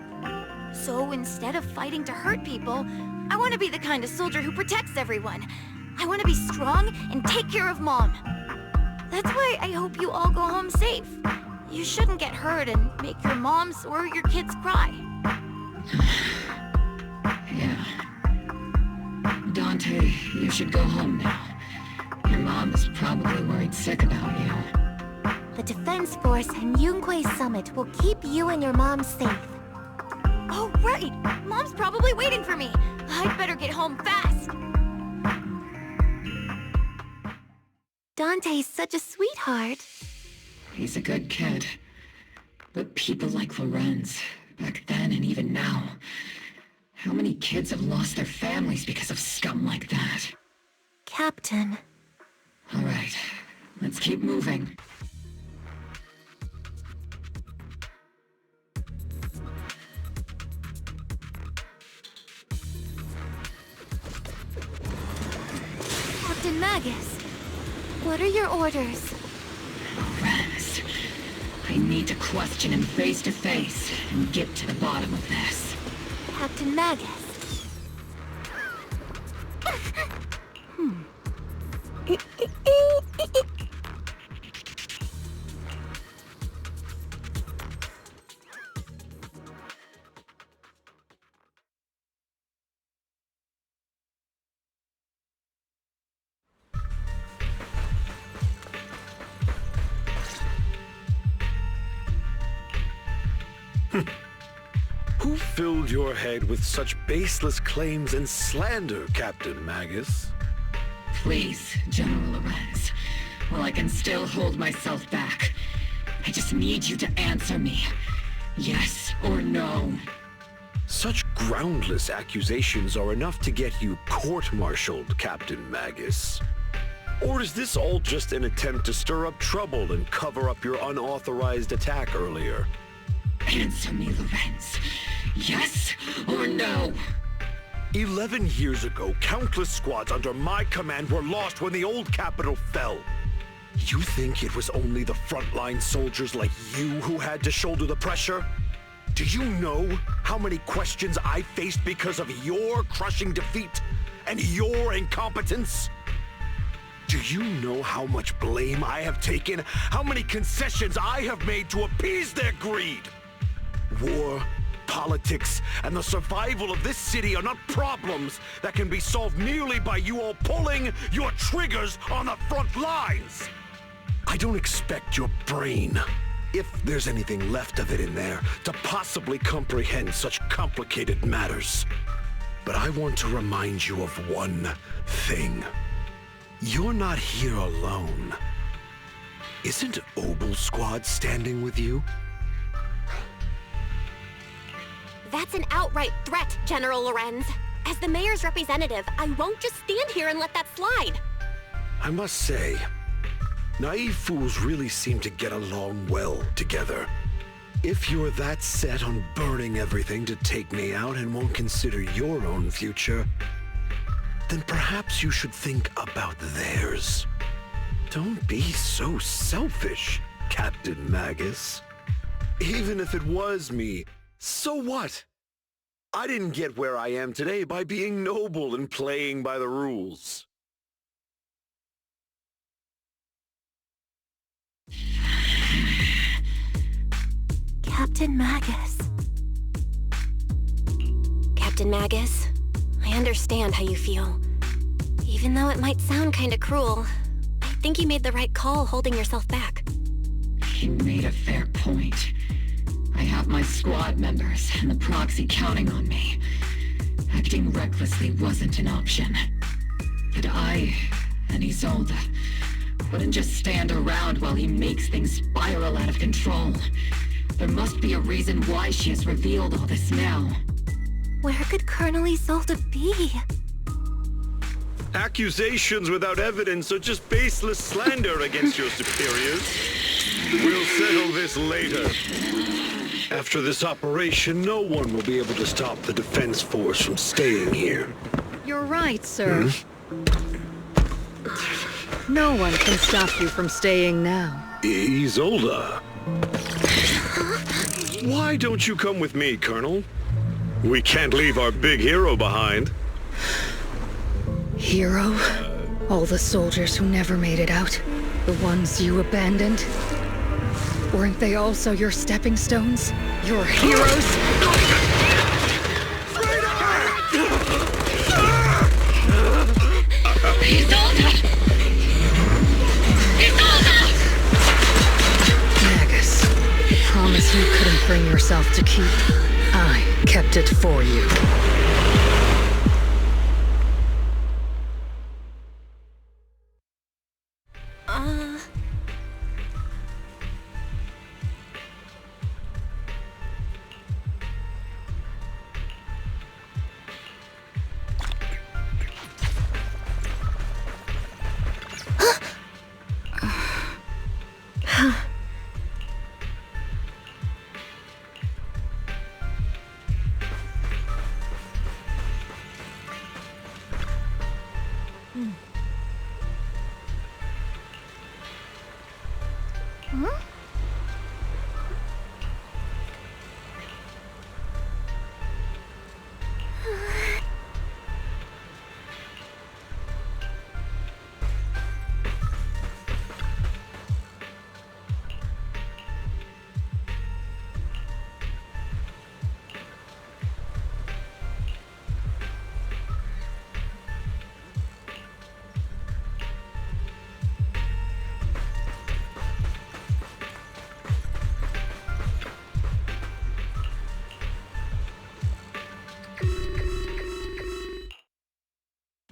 C: So instead of fighting to hurt people, I want to be the kind of soldier who protects everyone. I want to be strong and take care of Mom. That's why I hope you all go home safe. You shouldn't get hurt and make your moms or your kids cry.
D: Yeah. Dante, you should go home now. Your mom is probably worried sick about you.
I: The Defense Force and Yunque Summit will keep you and your mom safe.
C: Oh, right! Mom's probably waiting for me. I'd better get home fast.
I: Dante's such a sweetheart.
D: He's a good kid. But people like Lorenz, back then and even now, how many kids have lost their families because of scum like that?
I: Captain.
D: All right, let's keep moving.
I: Captain Magas, what are your orders?
D: Lorenz, I need to question him face to face and get to the bottom of this.
I: Captain Magas.
J: Who filled your head with such baseless claims and slander, Captain Magas?
D: Please, General Lorenz, while I can still hold myself back, I just need you to answer me. Yes or no?
J: Such groundless accusations are enough to get you court-martialed, Captain Magas. Or is this all just an attempt to stir up trouble and cover up your unauthorized attack earlier?
D: Answer me, Lorenz. Yes or no?
J: 11 years ago, countless squads under my command were lost when the old capital fell. You think it was only the frontline soldiers like you who had to shoulder the pressure? Do you know how many questions I faced because of your crushing defeat and your incompetence? Do you know how much blame I have taken? How many concessions I have made to appease their greed? War, politics, and the survival of this city are not problems that can be solved merely by you all pulling your triggers on the front lines. I don't expect your brain, if there's anything left of it in there, to possibly comprehend such complicated matters. But I want to remind you of one thing. You're not here alone. Isn't Óbolos Squad standing with you?
E: That's an outright threat, General Lorenz. As the mayor's representative, I won't just stand here and let that slide.
J: I must say, naive fools really seem to get along well together. If you're that set on burning everything to take me out and won't consider your own future, then perhaps you should think about theirs. Don't be so selfish, Captain Magas. Even if it was me, so what? I didn't get where I am today by being noble and playing by the rules.
E: Captain Magas. Captain Magas, I understand how you feel. Even though it might sound kinda cruel, I think you made the right call holding yourself back.
D: You made a fair point. I have my squad members and the proxy counting on me. Acting recklessly wasn't an option. But I and Isolde wouldn't just stand around while he makes things spiral out of control. There must be a reason why she has revealed all this now.
E: Where could Colonel Isolde be?
J: Accusations without evidence are just baseless slander against your superiors. We'll settle this later. After this operation, no one will be able to stop the defense force from staying here.
B: You're right, sir. No one can stop you from staying now.
J: Isolde. Why don't you come with me, Colonel? We can't leave our big hero behind.
B: Hero? All the soldiers who never made it out? The ones you abandoned? Weren't they also your stepping stones? Your heroes? Magas, the promise you couldn't bring yourself to keep. I kept it for you.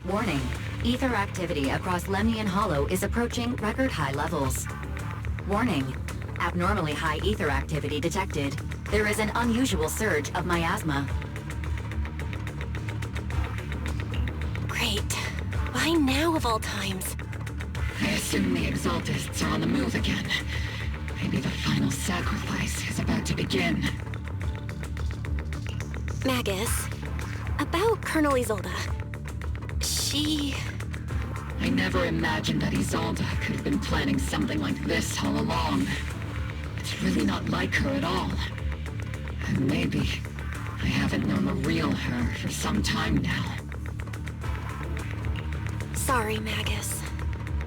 N: Warning. Ether activity across Lemnian Hollow is approaching record-high levels. Warning. Abnormally high ether activity detected. There is an unusual surge of miasma.
E: Great. Why now of all times?
D: I assume the Exaltists are on the move again. Maybe the final sacrifice is about to begin.
E: Magas, about Colonel Isolde.
D: I never imagined that Isolde could have been planning something like this all along. It's really not like her at all. And maybe I haven't known the real her for some time now.
E: Sorry, Magas.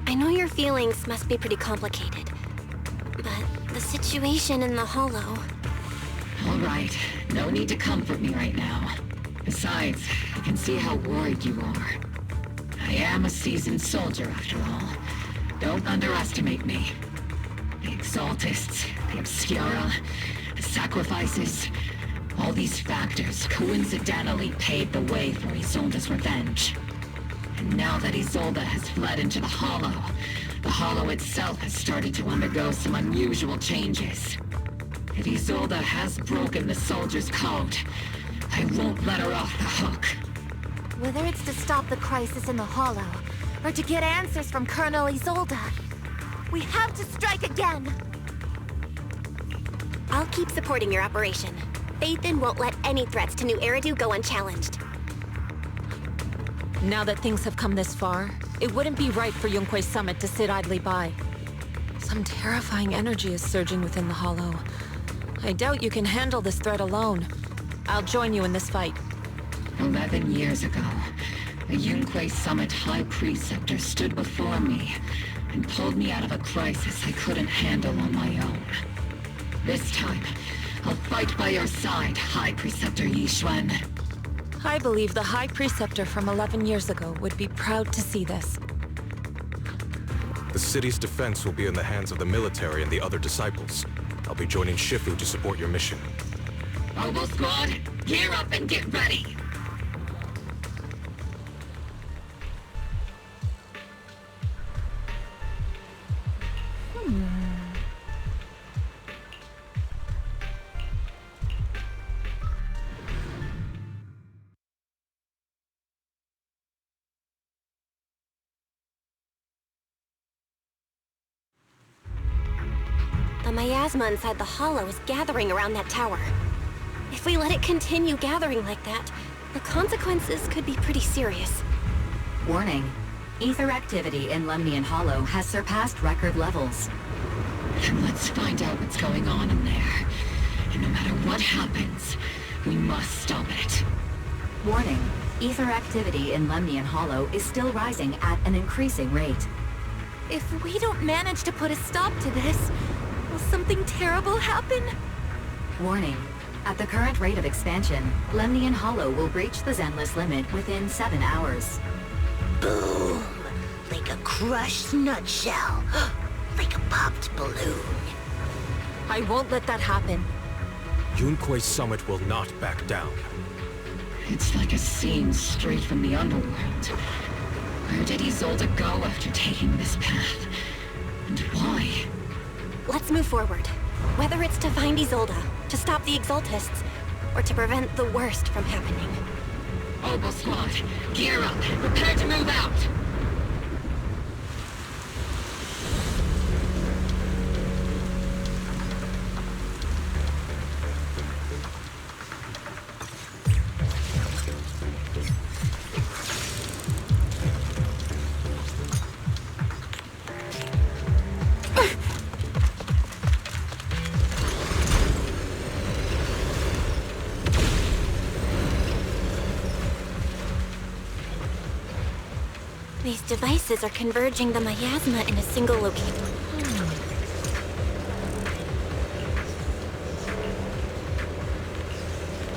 E: I know your feelings must be pretty complicated. But the situation in the Hollow...
D: All right, no need to comfort me right now. Besides, I can see how worried you are. I am a seasoned soldier, after all. Don't underestimate me. The Exaltists, the Obscura, the sacrifices, all these factors coincidentally paved the way for Isolde's revenge. And now that Isolde has fled into the Hollow itself has started to undergo some unusual changes. If Isolde has broken the soldier's code, I won't let her off the hook.
C: Whether it's to stop the crisis in the Hollow, or to get answers from Colonel Isolde, we have to strike again!
E: I'll keep supporting your operation. Phaethon won't let any threats to New Eridu go unchallenged.
P: Now that things have come this far, it wouldn't be right for Yunque's summit to sit idly by. Some terrifying energy is surging within the Hollow. I doubt you can handle this threat alone. I'll join you in this fight.
D: 11 years ago, a Yunque Summit High Preceptor stood before me and pulled me out of a crisis I couldn't handle on my own. This time, I'll fight by your side, High Preceptor Yixuan.
P: I believe the High Preceptor from 11 years ago would be proud to see this.
R: The city's defense will be in the hands of the military and the other disciples. I'll be joining Shifu to support your mission.
D: Obo Squad, gear up and get ready!
E: The miasma inside the hollow is gathering around that tower. If we let it continue gathering like that, the consequences could be pretty serious.
N: Warning. Ether activity in Lemnian Hollow has surpassed record levels.
D: Then let's find out what's going on in there. And no matter what happens, we must stop it.
N: Warning. Ether activity in Lemnian Hollow is still rising at an increasing rate.
C: If we don't manage to put a stop to this, will something terrible happen?
N: Warning. At the current rate of expansion, Lemnian Hollow will breach the Zenless limit within 7 hours.
I: Boom! Like a crushed nutshell. Like a popped balloon.
P: I won't let that happen.
R: Yunque's summit will not back down.
D: It's like a scene straight from the underworld. Where did Isolde go after taking this path? And why?
E: Let's move forward. Whether it's to find Isolde, to stop the Exaltists, or to prevent the worst from happening.
D: Obo Squad, gear up! Prepare to move out!
E: These devices are converging the miasma in a single location.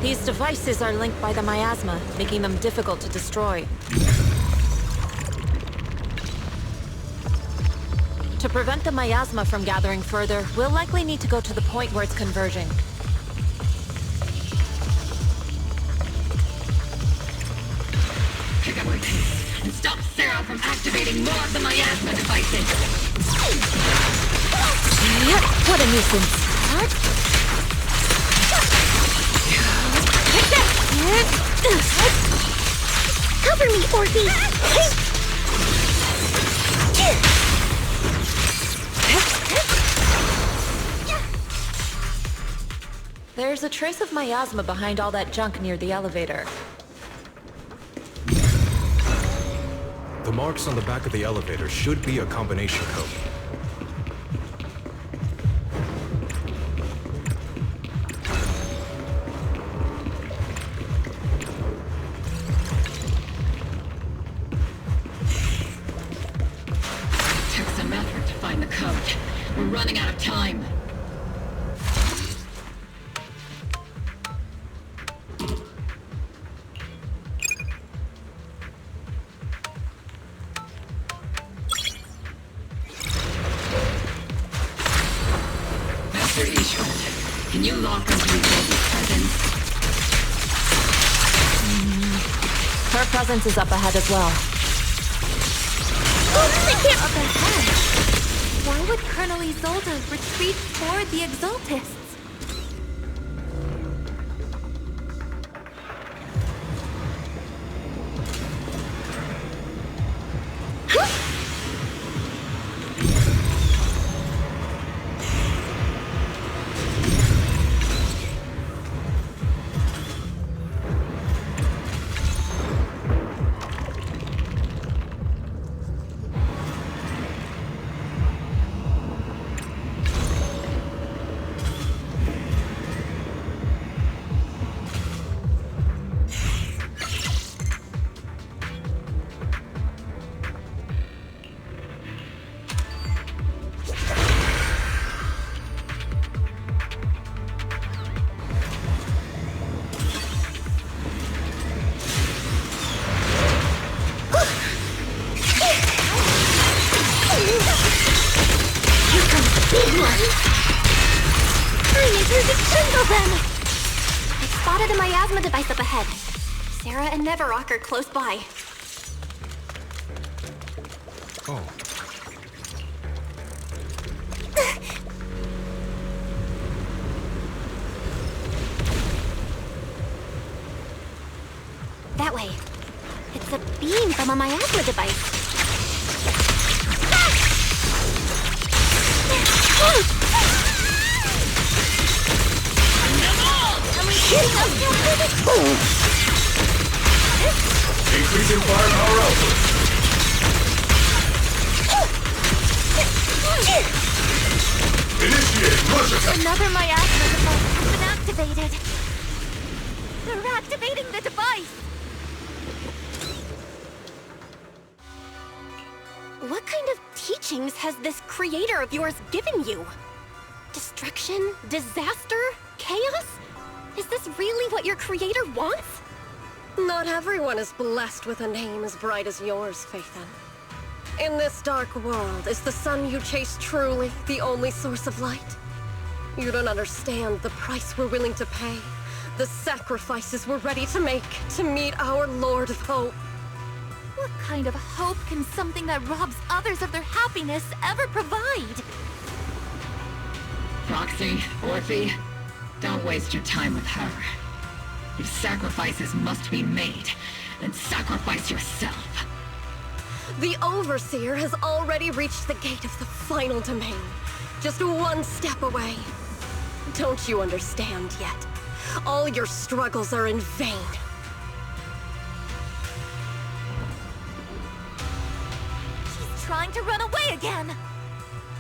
P: These devices are linked by the miasma, making them difficult to destroy. To prevent the miasma from gathering further, we'll likely need to go to the point where it's converging.
D: Pick up our pace and stop Zero from activating more of the miasma devices!
P: What a nuisance!
I: Cover me, Orphie!
P: There's a trace of miasma behind all that junk near the elevator.
R: The marks on the back of the elevator should be a combination code.
D: Took some effort to find the code. We're running out of time. Can you lock us with Isolde's presence?
P: Her presence is up ahead as well.
C: Up ahead? Why would Colonel Isolde retreat toward the Exaltists?
E: spotted a miasma device up ahead. Sarah and Neverrock are close by.
R: Oh.
E: That way. It's a beam from a miasma device.
A: Increasing firepower output. Initiate rush attack.
C: Another miasma device has been activated. They're activating the device.
E: What kind of teachings has this creator of yours given you? Destruction? Disaster? Chaos? Is this really what your creator wants?
O: Not everyone is blessed with a name as bright as yours, Faithen. In this dark world, is the sun you chase truly the only source of light? You don't understand the price we're willing to pay, the sacrifices we're ready to make to meet our Lord of Hope.
C: What kind of hope can something that robs others of their happiness ever provide?
D: Roxy, Orphie, don't waste your time with her. If sacrifices must be made, then sacrifice yourself.
O: The Overseer has already reached the gate of the final domain, just one step away. Don't you understand yet? All your struggles are in vain.
C: She's trying to run away again!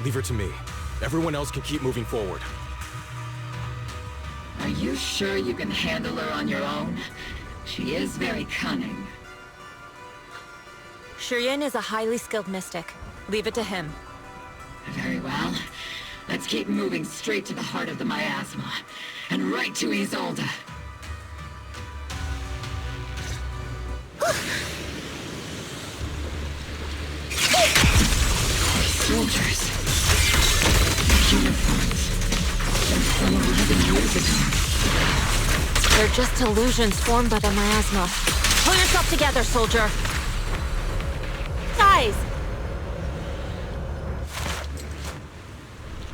R: Leave her to me. Everyone else can keep moving forward.
D: Are you sure you can handle her on your own? She is very cunning.
P: Shiryen is a highly skilled mystic. Leave it to him.
D: Very well. Let's keep moving straight to the heart of the miasma, and right to Isolde. Soldiers. Their uniforms. From 11 years ago.
P: They're just illusions formed by the miasma. Pull yourself together, soldier! Guys!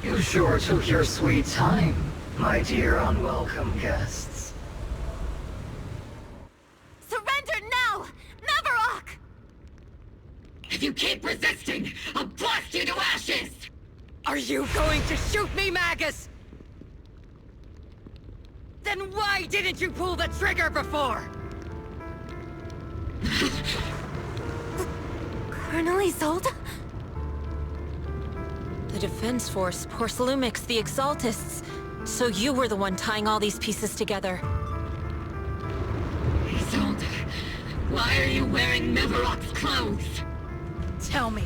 S: You sure took your sweet time, my dear unwelcome guests.
C: Surrender now! Neverrock!
D: If you keep resisting, I'll blast you to ashes!
B: Are you going to shoot me, Magas? Then why didn't you pull the trigger before?
C: Colonel Isolde?
P: The Defense Force, PorceluMix, the Exaltists. So you were the one tying all these pieces together.
D: Isolde, why are you wearing Neverrock's clothes?
B: Tell me,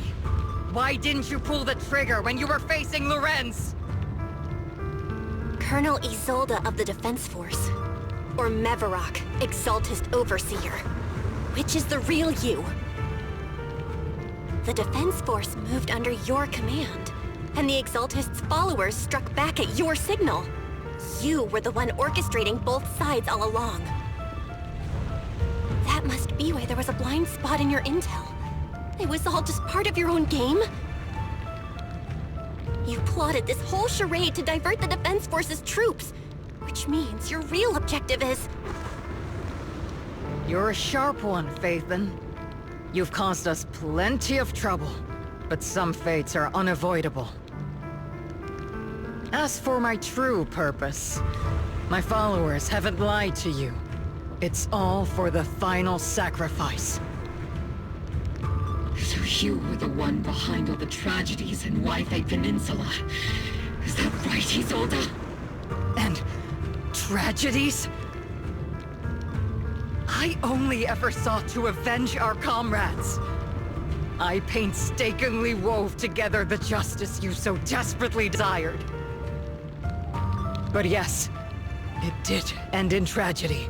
B: why didn't you pull the trigger when you were facing Lorenz?
E: Colonel Isolde of the Defense Force. Or Neverrock, Exaltist Overseer. Which is the real you? The Defense Force moved under your command, and the Exaltist's followers struck back at your signal. You were the one orchestrating both sides all along. That must be why there was a blind spot in your intel. It was all just part of your own game? You plotted this whole charade to divert the Defense Force's troops, which means your real objective is...
B: You're a sharp one, Faithen. You've caused us plenty of trouble, but some fates are unavoidable. As for my true purpose, my followers haven't lied to you. It's all for the final sacrifice.
D: So you were the one behind all the tragedies in Waifei Peninsula. Is that right, Isolde?
B: And tragedies? I only ever sought to avenge our comrades. I painstakingly wove together the justice you so desperately desired. But yes, it did end in tragedy.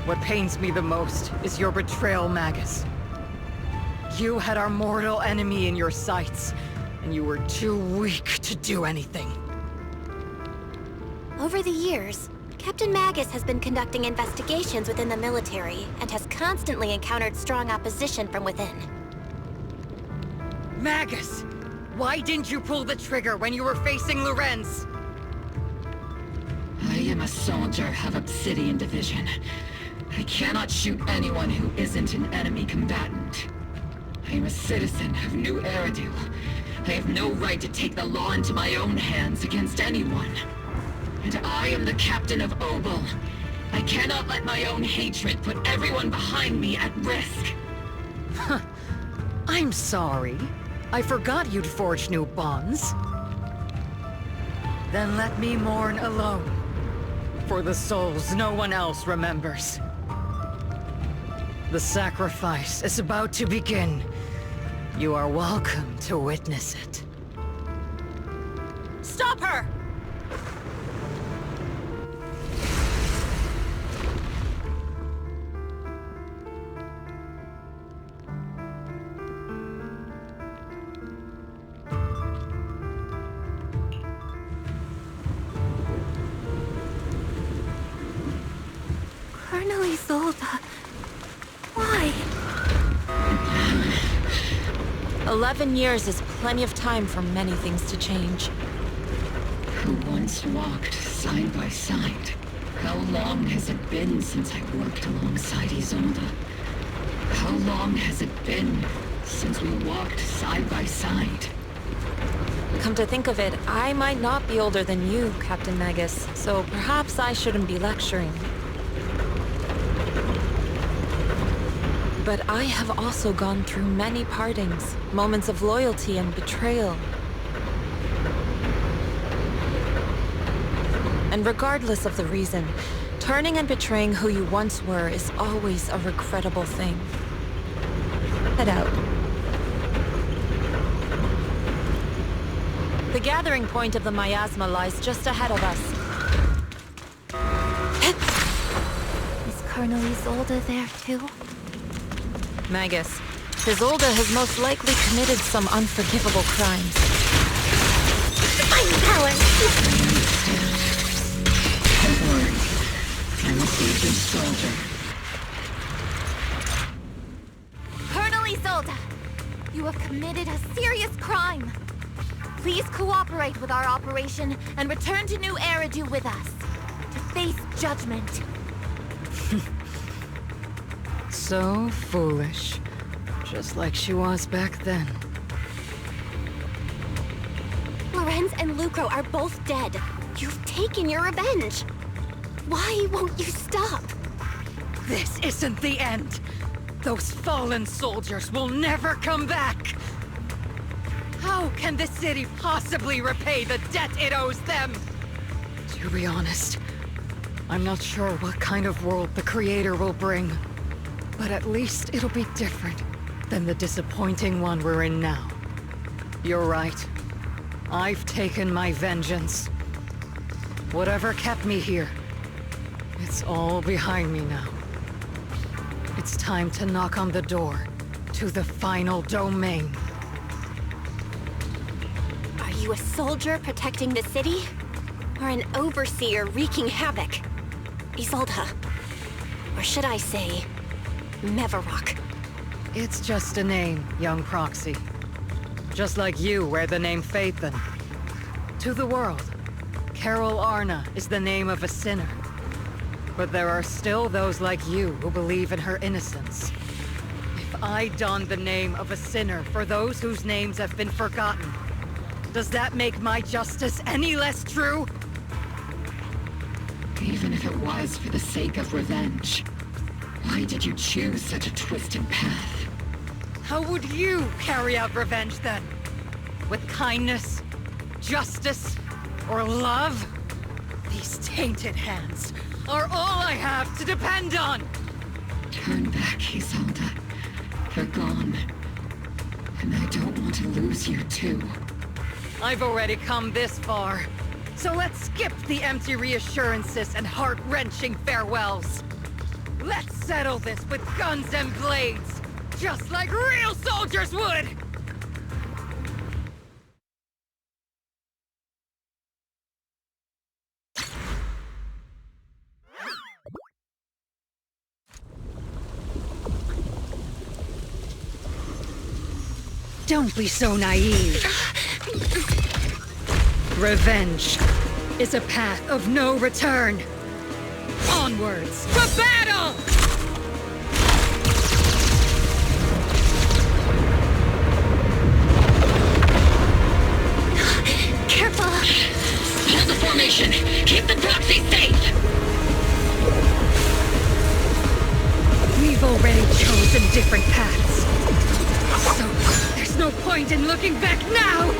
B: What pains me the most is your betrayal, Magas. You had our mortal enemy in your sights, and you were too weak to do anything.
E: Over the years, Captain Magas has been conducting investigations within the military and has constantly encountered strong opposition from within.
B: Magas! Why didn't you pull the trigger when you were facing Lorenz?
D: I am a soldier of Obsidian Division. I cannot shoot anyone who isn't an enemy combatant. I am a citizen of New Eridu. I have no right to take the law into my own hands against anyone. And I am the captain of Óbol. I cannot let my own hatred put everyone behind me at risk.
B: Huh. I'm sorry. I forgot you'd forged new bonds. Then let me mourn alone. For the souls no one else remembers. The sacrifice is about to begin. You are welcome to witness it.
P: Stop her!
C: Colonel Isolde. Why?
P: 11 years is plenty of time for many things to change.
D: Who once walked side by side? How long has it been since I worked alongside Isolde? How long has it been since we walked side by side?
P: Come to think of it, I might not be older than you, Captain Magas, so perhaps I shouldn't be lecturing. But I have also gone through many partings, moments of loyalty and betrayal. And regardless of the reason, turning and betraying who you once were is always a regrettable thing. Head out. The gathering point of the miasma lies just ahead of us.
C: Is Colonel Isolde there too?
P: Magas, Isolde has most likely committed some unforgivable crimes.
I: Divine power!
D: Don't worry. I'm a seasoned soldier.
C: Colonel Isolde, you have committed a serious crime. Please cooperate with our operation and return to New Eridu with us to face judgment.
B: So foolish. Just like she was back then.
E: Lorenz and Lucro are both dead. You've taken your revenge. Why won't you stop?
B: This isn't the end. Those fallen soldiers will never come back. How can the city possibly repay the debt it owes them? To be honest, I'm not sure what kind of world the Creator will bring. But at least it'll be different than the disappointing one we're in now. You're right. I've taken my vengeance. Whatever kept me here, it's all behind me now. It's time to knock on the door to the final domain.
E: Are you a soldier protecting the city? Or an overseer wreaking havoc? Isolde. Or should I say, Mevarok?
B: It's just a name, young proxy. Just like you wear the name Phaethon. To the world, Carol Arna is the name of a sinner. But there are still those like you who believe in her innocence. If I don the name of a sinner for those whose names have been forgotten, does that make my justice any less true?
D: Even if it was for the sake of revenge, why did you choose such a twisted path?
B: How would you carry out revenge then? With kindness, justice, or love? These tainted hands are all I have to depend on!
D: Turn back, Isolde. You're gone. And I don't want to lose you too.
B: I've already come this far. So let's skip the empty reassurances and heart-wrenching farewells. Let's settle this with guns and blades, just like real soldiers would! Don't be so naive. Revenge is a path of no return. Onwards to battle!
D: Careful! Hold the formation! Keep the proxy safe!
B: We've already chosen different paths. So, there's no point in looking back now!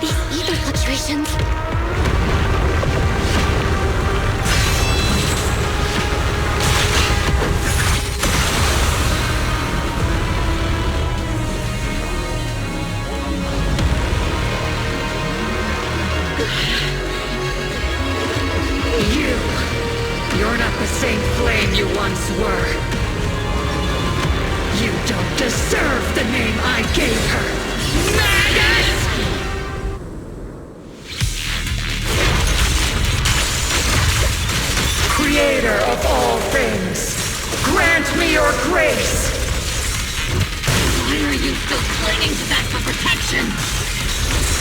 I: These ether fluctuations.
B: You're not the same flame you once were. You don't deserve the name I gave her. Magas! Creator of all things, grant me your grace!
D: Why are you still clinging to that for protection?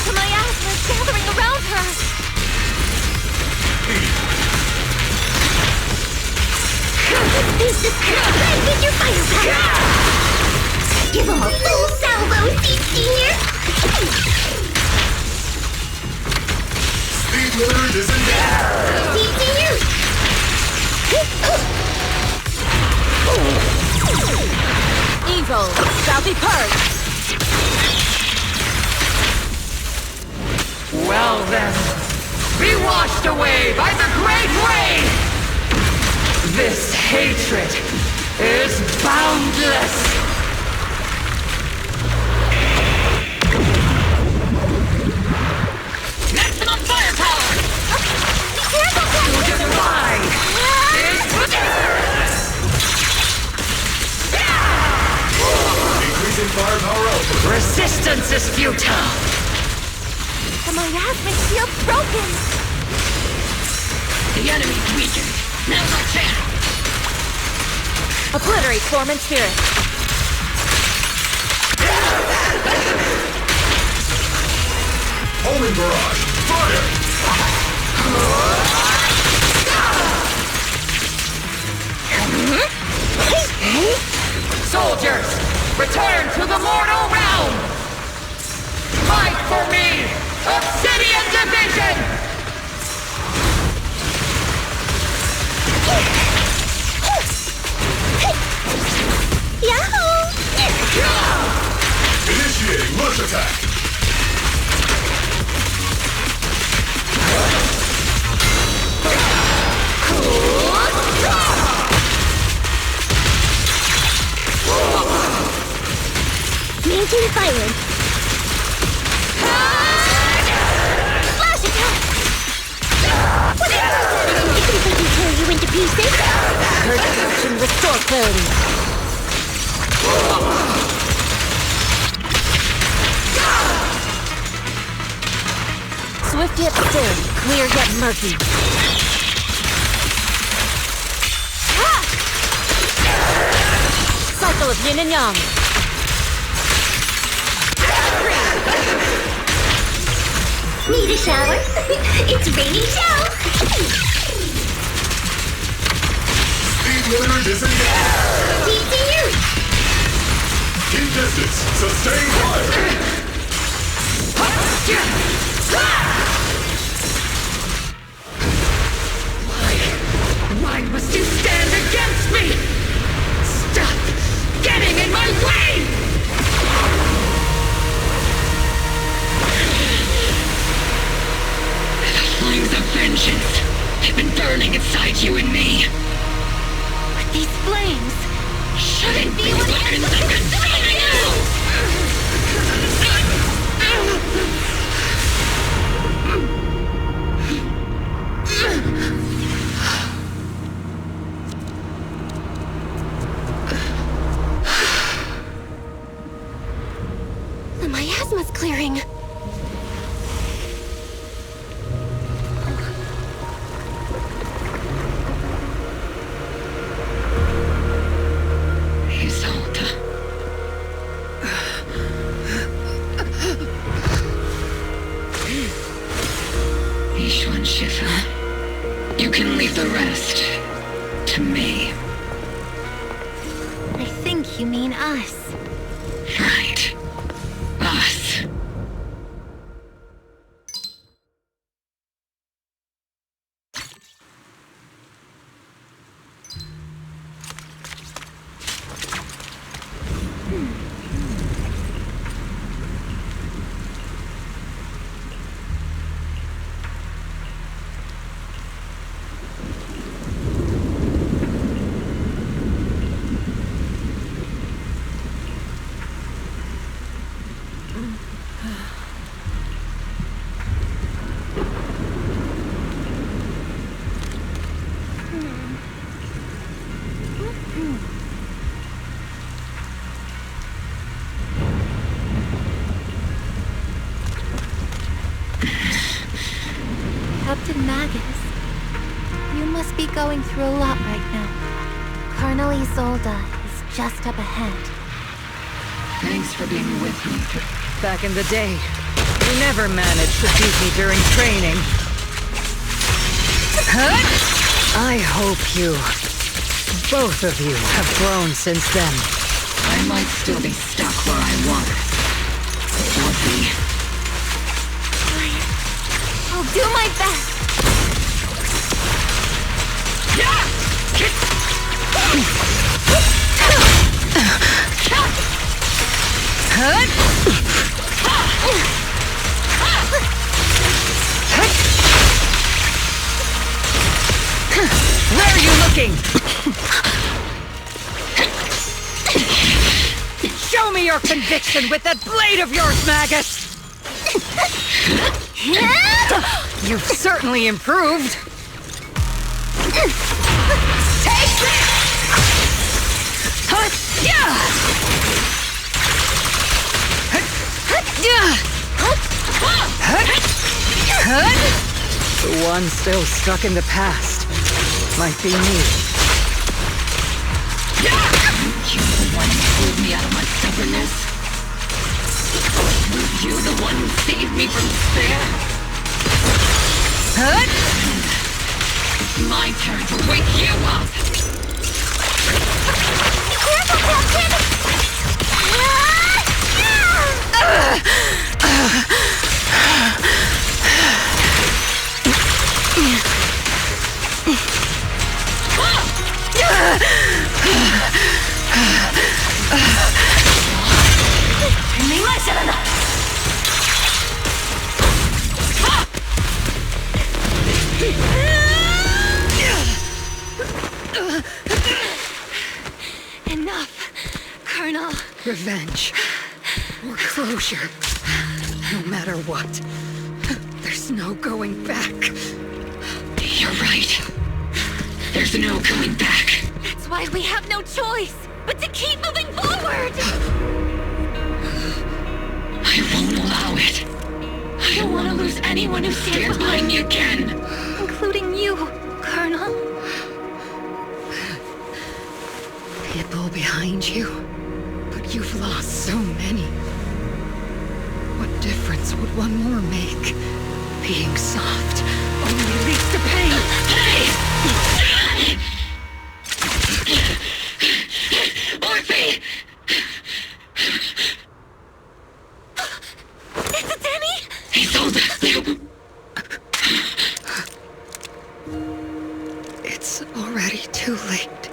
C: The miasma's gathering around her!
I: This is good with your firepower! Give him a full salvo, Senior!
K: Speed limiter disengaged!
I: Senior!
P: Evil shall be purged!
B: Well then, be washed away by the great rain! This hatred is boundless!
D: Maximum firepower!
B: To divide is...
K: Increasing firepower output.
B: Resistance is futile!
C: The miasma shield's broken!
D: The enemy's weakened. Now's our chance!
P: Obliterate form and spirit.
K: Homing barrage! Fire!
B: Soldiers, return to the mortal realm! Fight for me! Obsidian Division!
I: Yahoo!
K: Initiating rush attack!
I: Maintain firing. Flash attack! If I can tear you into pieces.
P: Perception restore clarity. Swift yet still, clear yet murky. Cycle of yin and yang.
I: Need a shower? It's raining show!
K: Speed limiter disengaged!
I: TTU!
K: Keep distance! Sustain fire!
B: Why must you stand against me? Stop getting in my way!
D: Flames of vengeance have been burning inside you and me.
C: But these flames
D: Shouldn't be weapons of consuming you!
I: The miasma's clearing.
D: Shifu. You can leave the rest to me.
E: I think you mean us.
D: Right. Us.
E: Captain Magas, you must be going through a lot right now. Colonel Isolde is just up ahead.
D: Thanks for being with me.
B: Back in the day, you never managed to beat me during training. I hope you, both of you, have grown since then.
D: I might still be stuck where I was. Orphie.
E: I'll do my best.
B: Where are you looking? Show me your conviction with that blade of yours, Magas! You've certainly improved. Take this! The one still stuck in the past might be me.
D: You the one who pulled me out of my stubbornness? Was you the one who saved me from despair? It's my turn to wake you up!
E: Careful, Captain!
C: Enough, Colonel.
B: Revenge. Or closure. No matter what. There's no going back.
D: You're right. There's no going back.
C: That's why we have no choice but to keep moving forward!
D: I won't allow it. I don't want to lose anyone who stands behind me again.
C: Including you, Colonel.
B: People behind you, but you've lost so many. What difference would one more make? Being soft only leads to pain.
D: Orphie!
C: Is it Danny?
D: He told us.
B: It's already too late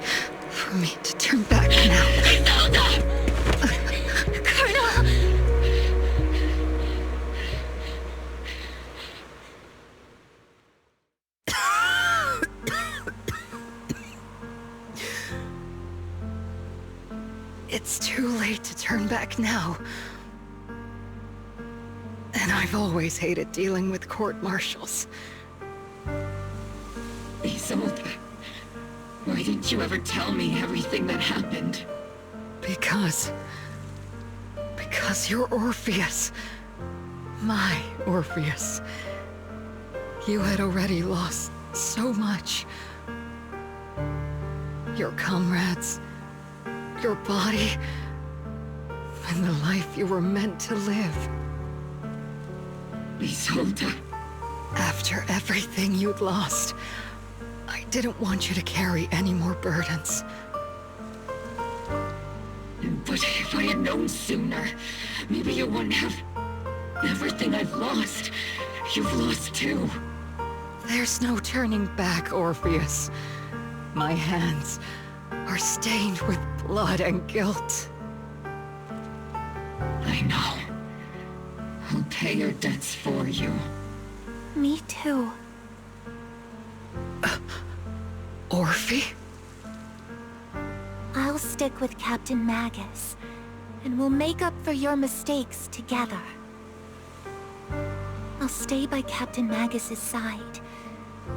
B: for me to turn back now.
C: Colonel!
B: It's too late to turn back now. And I've always hated dealing with court-martials.
D: Isolde, why didn't you ever tell me everything that happened?
B: Because you're Orpheus. My Orpheus. You had already lost so much. Your comrades, your body, and the life you were meant to live.
D: Isolde,
B: After everything you'd lost, I didn't want you to carry any more burdens.
D: But if I had known sooner, maybe you wouldn't have... Everything I've lost, you've lost too.
B: There's no turning back, Orpheus. My hands are stained with blood and guilt.
D: I know. I'll pay your debts for you.
E: Me too.
B: Orphie?
E: I'll stick with Captain Magas, and we'll make up for your mistakes together. I'll stay by Captain Magas' side.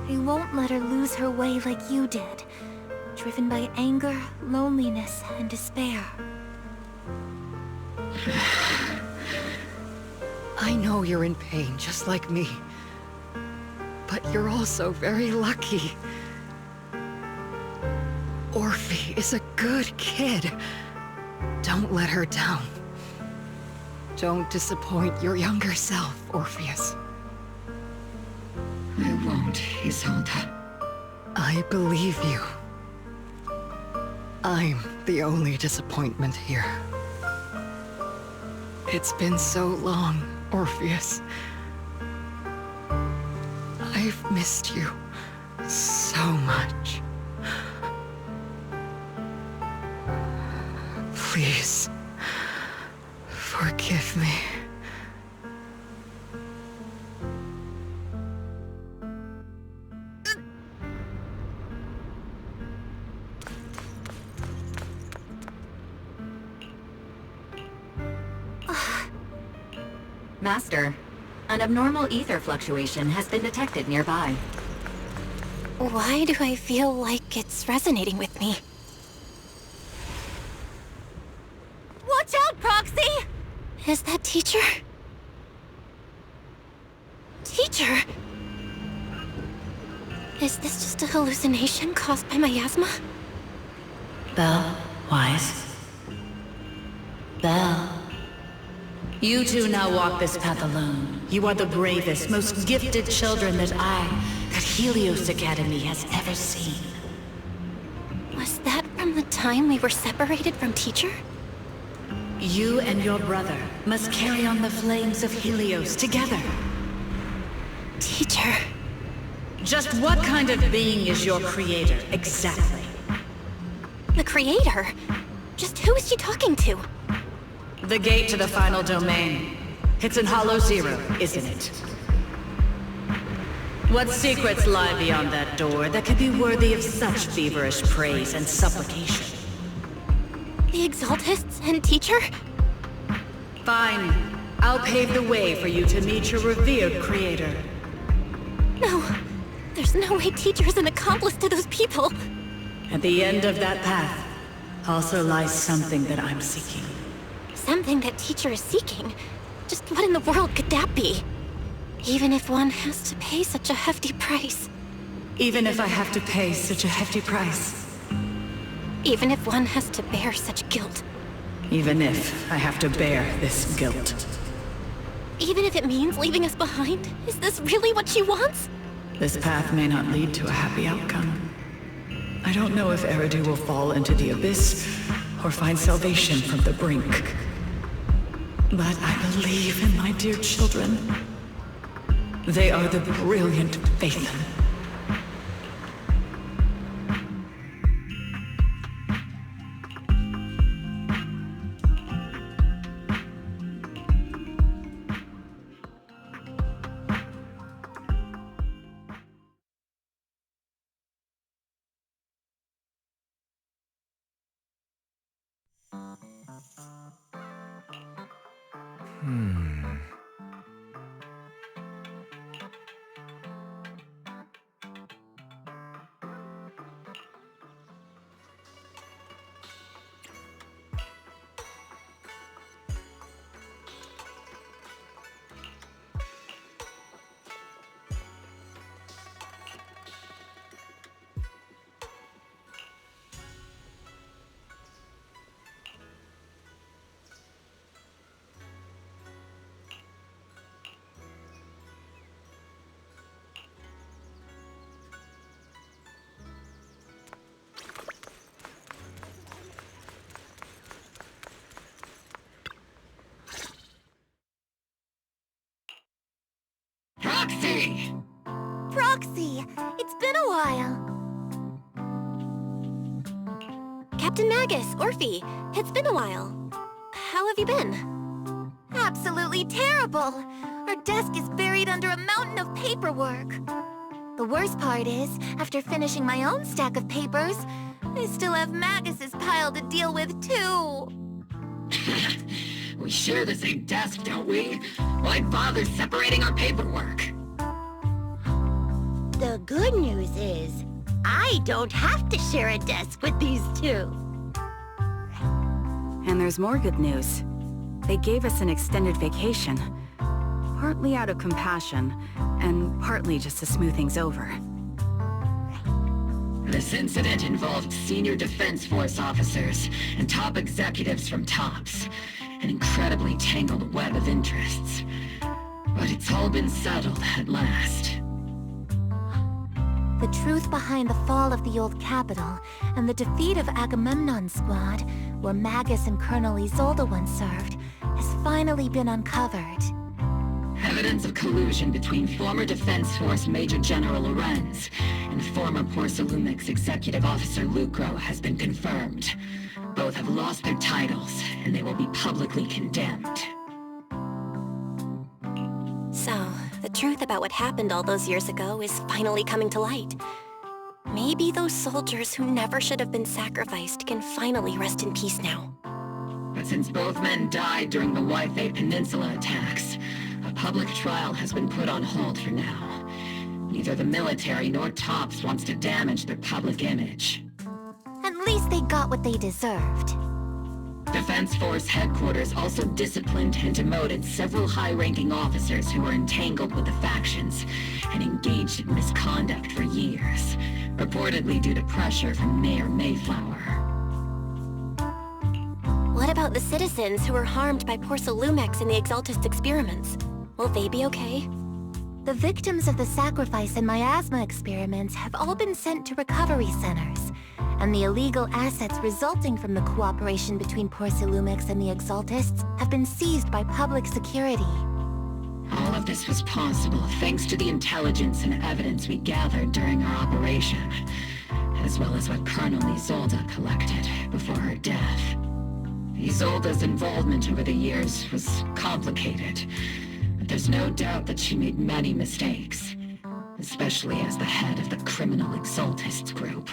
E: I won't let her lose her way like you did, driven by anger, loneliness, and despair.
B: I know you're in pain, just like me. But you're also very lucky. Orphie is a good kid. Don't let her down. Don't disappoint your younger self, Orpheus.
D: I won't, Isolde.
B: I believe you. I'm the only disappointment here. It's been so long, Orpheus. I've missed you so much. Please, forgive me.
N: Master, an abnormal ether fluctuation has been detected nearby.
E: Why do I feel like it's resonating with me? Watch out, Proxy! Is that Teacher? Teacher? Is this just a hallucination caused by miasma?
Q: Belle, Wise. Belle. You two now walk this path alone. You are the bravest, most gifted children that Helios Academy has ever seen.
E: Was that from the time we were separated from Teacher?
Q: You and your brother must carry on the flames of Helios together.
E: Teacher.
Q: Just what kind of being is your creator, exactly?
E: The creator? Just who is she talking to?
Q: The gate to the final domain. It's in Hollow Zero, isn't it? What secrets lie beyond that door that could be worthy of such feverish praise and supplication?
E: The Exaltists and Teacher?
Q: Fine. I'll pave the way for you to meet your revered creator.
E: No. There's no way Teacher is an accomplice to those people.
Q: At the end of that path also lies something that I'm seeking.
E: Something that Teacher is seeking? Just what in the world could that be? Even if one has to pay such a hefty price.
Q: Even if I have to pay such a hefty price.
E: Even if one has to bear such guilt.
Q: Even if I have to bear this guilt.
E: Even if it means leaving us behind? Is this really what she wants?
Q: This path may not lead to a happy outcome. I don't know if Eridu will fall into the abyss or find salvation from the brink. But I believe in my dear children. They are the brilliant Phaethon.
I: Proxy! It's been a while.
E: Captain Magas, Orphie, it's been a while. How have you been?
I: Absolutely terrible! Our desk is buried under a mountain of paperwork. The worst part is, after finishing my own stack of papers, I still have Magas's pile to deal with too.
D: We share the same desk, don't we? Why bother separating our paperwork?
I: The good news is, I don't have to share a desk with these two.
Q: And there's more good news. They gave us an extended vacation. Partly out of compassion, and partly just to smooth things over.
D: This incident involved senior Defense Force officers and top executives from TOPS. An incredibly tangled web of interests. But it's all been settled at last.
C: The truth behind the fall of the old capital and the defeat of Agamemnon's squad, where Magas and Colonel Isolde once served, has finally been uncovered.
D: Evidence of collusion between former Defense Force Major General Lorenz and former PorceluTrigger Executive Officer Lucro has been confirmed. Both have lost their titles, and they will be publicly condemned.
E: So, the truth about what happened all those years ago is finally coming to light. Maybe those soldiers who never should have been sacrificed can finally rest in peace now.
D: But since both men died during the Waifei Peninsula attacks, a public trial has been put on hold for now. Neither the military nor TOPS wants to damage their public image.
C: At least they got what they deserved.
D: Defense Force headquarters also disciplined and demoted several high-ranking officers who were entangled with the factions and engaged in misconduct for years, reportedly due to pressure from Mayor Mayflower.
E: What about the citizens who were harmed by PorceluTrigger and the Exaltist experiments? Will they be okay?
C: The victims of the sacrifice and miasma experiments have all been sent to recovery centers, and the illegal assets resulting from the cooperation between PorceluTrigger and the Exaltists have been seized by public security.
D: All of this was possible thanks to the intelligence and evidence we gathered during our operation, as well as what Colonel Isolde collected before her death. Isolde's involvement over the years was complicated, but there's no doubt that she made many mistakes, especially as the head of the criminal Exaltists group.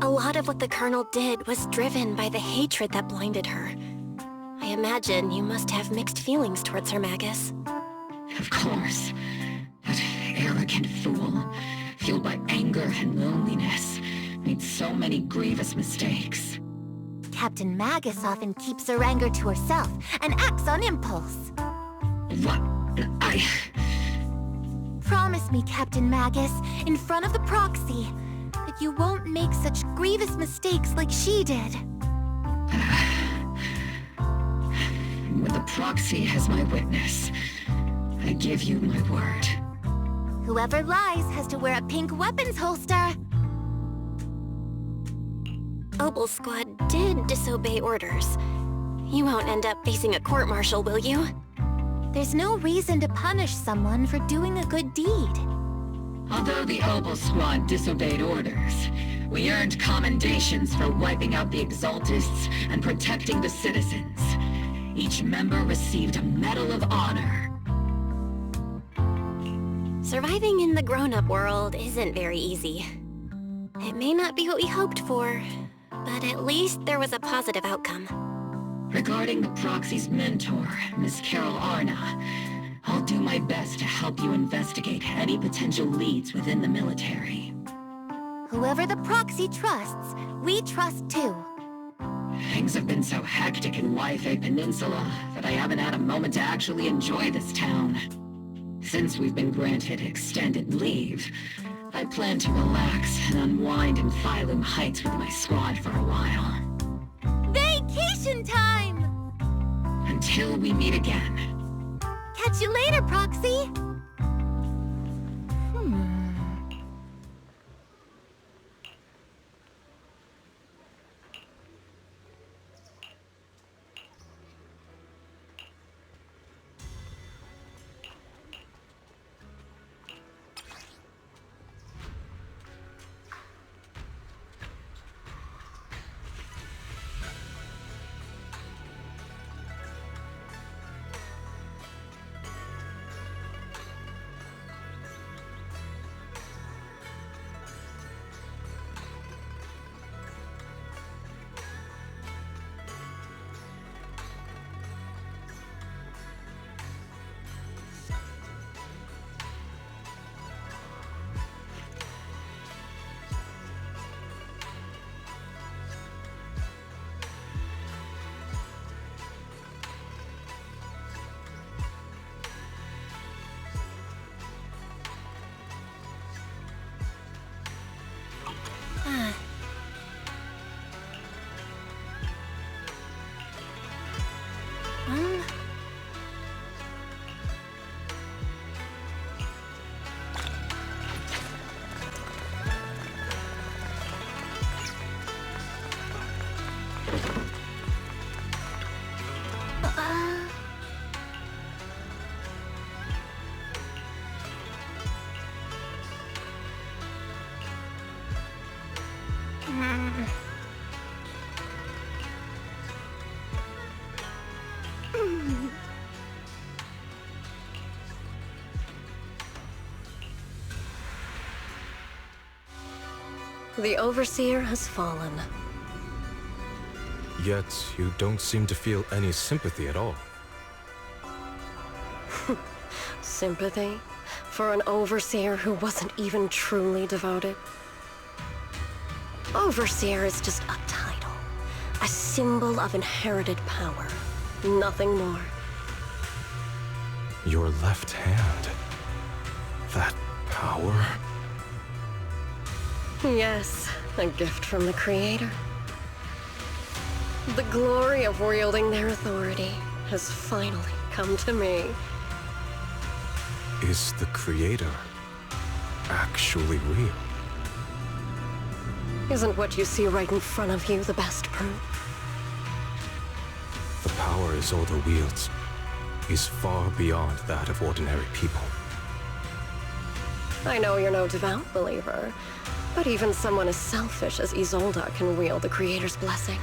E: A lot of what the Colonel did was driven by the hatred that blinded her. I imagine you must have mixed feelings towards her, Magas.
D: Of course. That arrogant fool, fueled by anger and loneliness, made so many grievous mistakes.
C: Captain Magas often keeps her anger to herself and acts on impulse.
D: What?
C: Promise me, Captain Magas, in front of the proxy, that you won't make such grievous mistakes like she did.
D: With the proxy as my witness, I give you my word.
C: Whoever lies has to wear a pink weapons holster.
E: Óbolos squad did disobey orders. You won't end up facing a court-martial, will you?
C: There's no reason to punish someone for doing a good deed.
D: Although the Óbolos squad disobeyed orders, we earned commendations for wiping out the Exaltists and protecting the citizens. Each member received a Medal of Honor.
E: Surviving in the grown-up world isn't very easy. It may not be what we hoped for, but at least there was a positive outcome.
D: Regarding the proxy's mentor, Miss Carol Arna, I'll do my best to help you investigate any potential leads within the military.
C: Whoever the proxy trusts, we trust too.
D: Things have been so hectic in Waifei Peninsula that I haven't had a moment to actually enjoy this town. Since we've been granted extended leave, I plan to relax and unwind in Phylum Heights with my squad for a while.
C: Vacation time!
D: Until we meet again.
C: Catch you later, Proxy!
O: The Overseer has fallen.
R: Yet, you don't seem to feel any sympathy at all.
O: Sympathy? For an Overseer who wasn't even truly devoted? Overseer is just a title. A symbol of inherited power. Nothing more.
R: Your left hand. That power?
O: Yes, a gift from the Creator. The glory of wielding their authority has finally come to me.
R: Is the Creator actually real?
O: Isn't what you see right in front of you the best proof?
R: The power Isolde wields is far beyond that of ordinary people.
O: I know you're no devout believer, but even someone as selfish as Isolde can wield the Creator's blessing.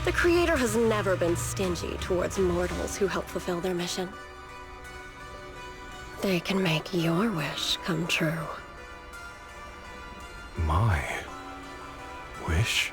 O: The Creator has never been stingy towards mortals who help fulfill their mission. They can make your wish come true.
R: My wish?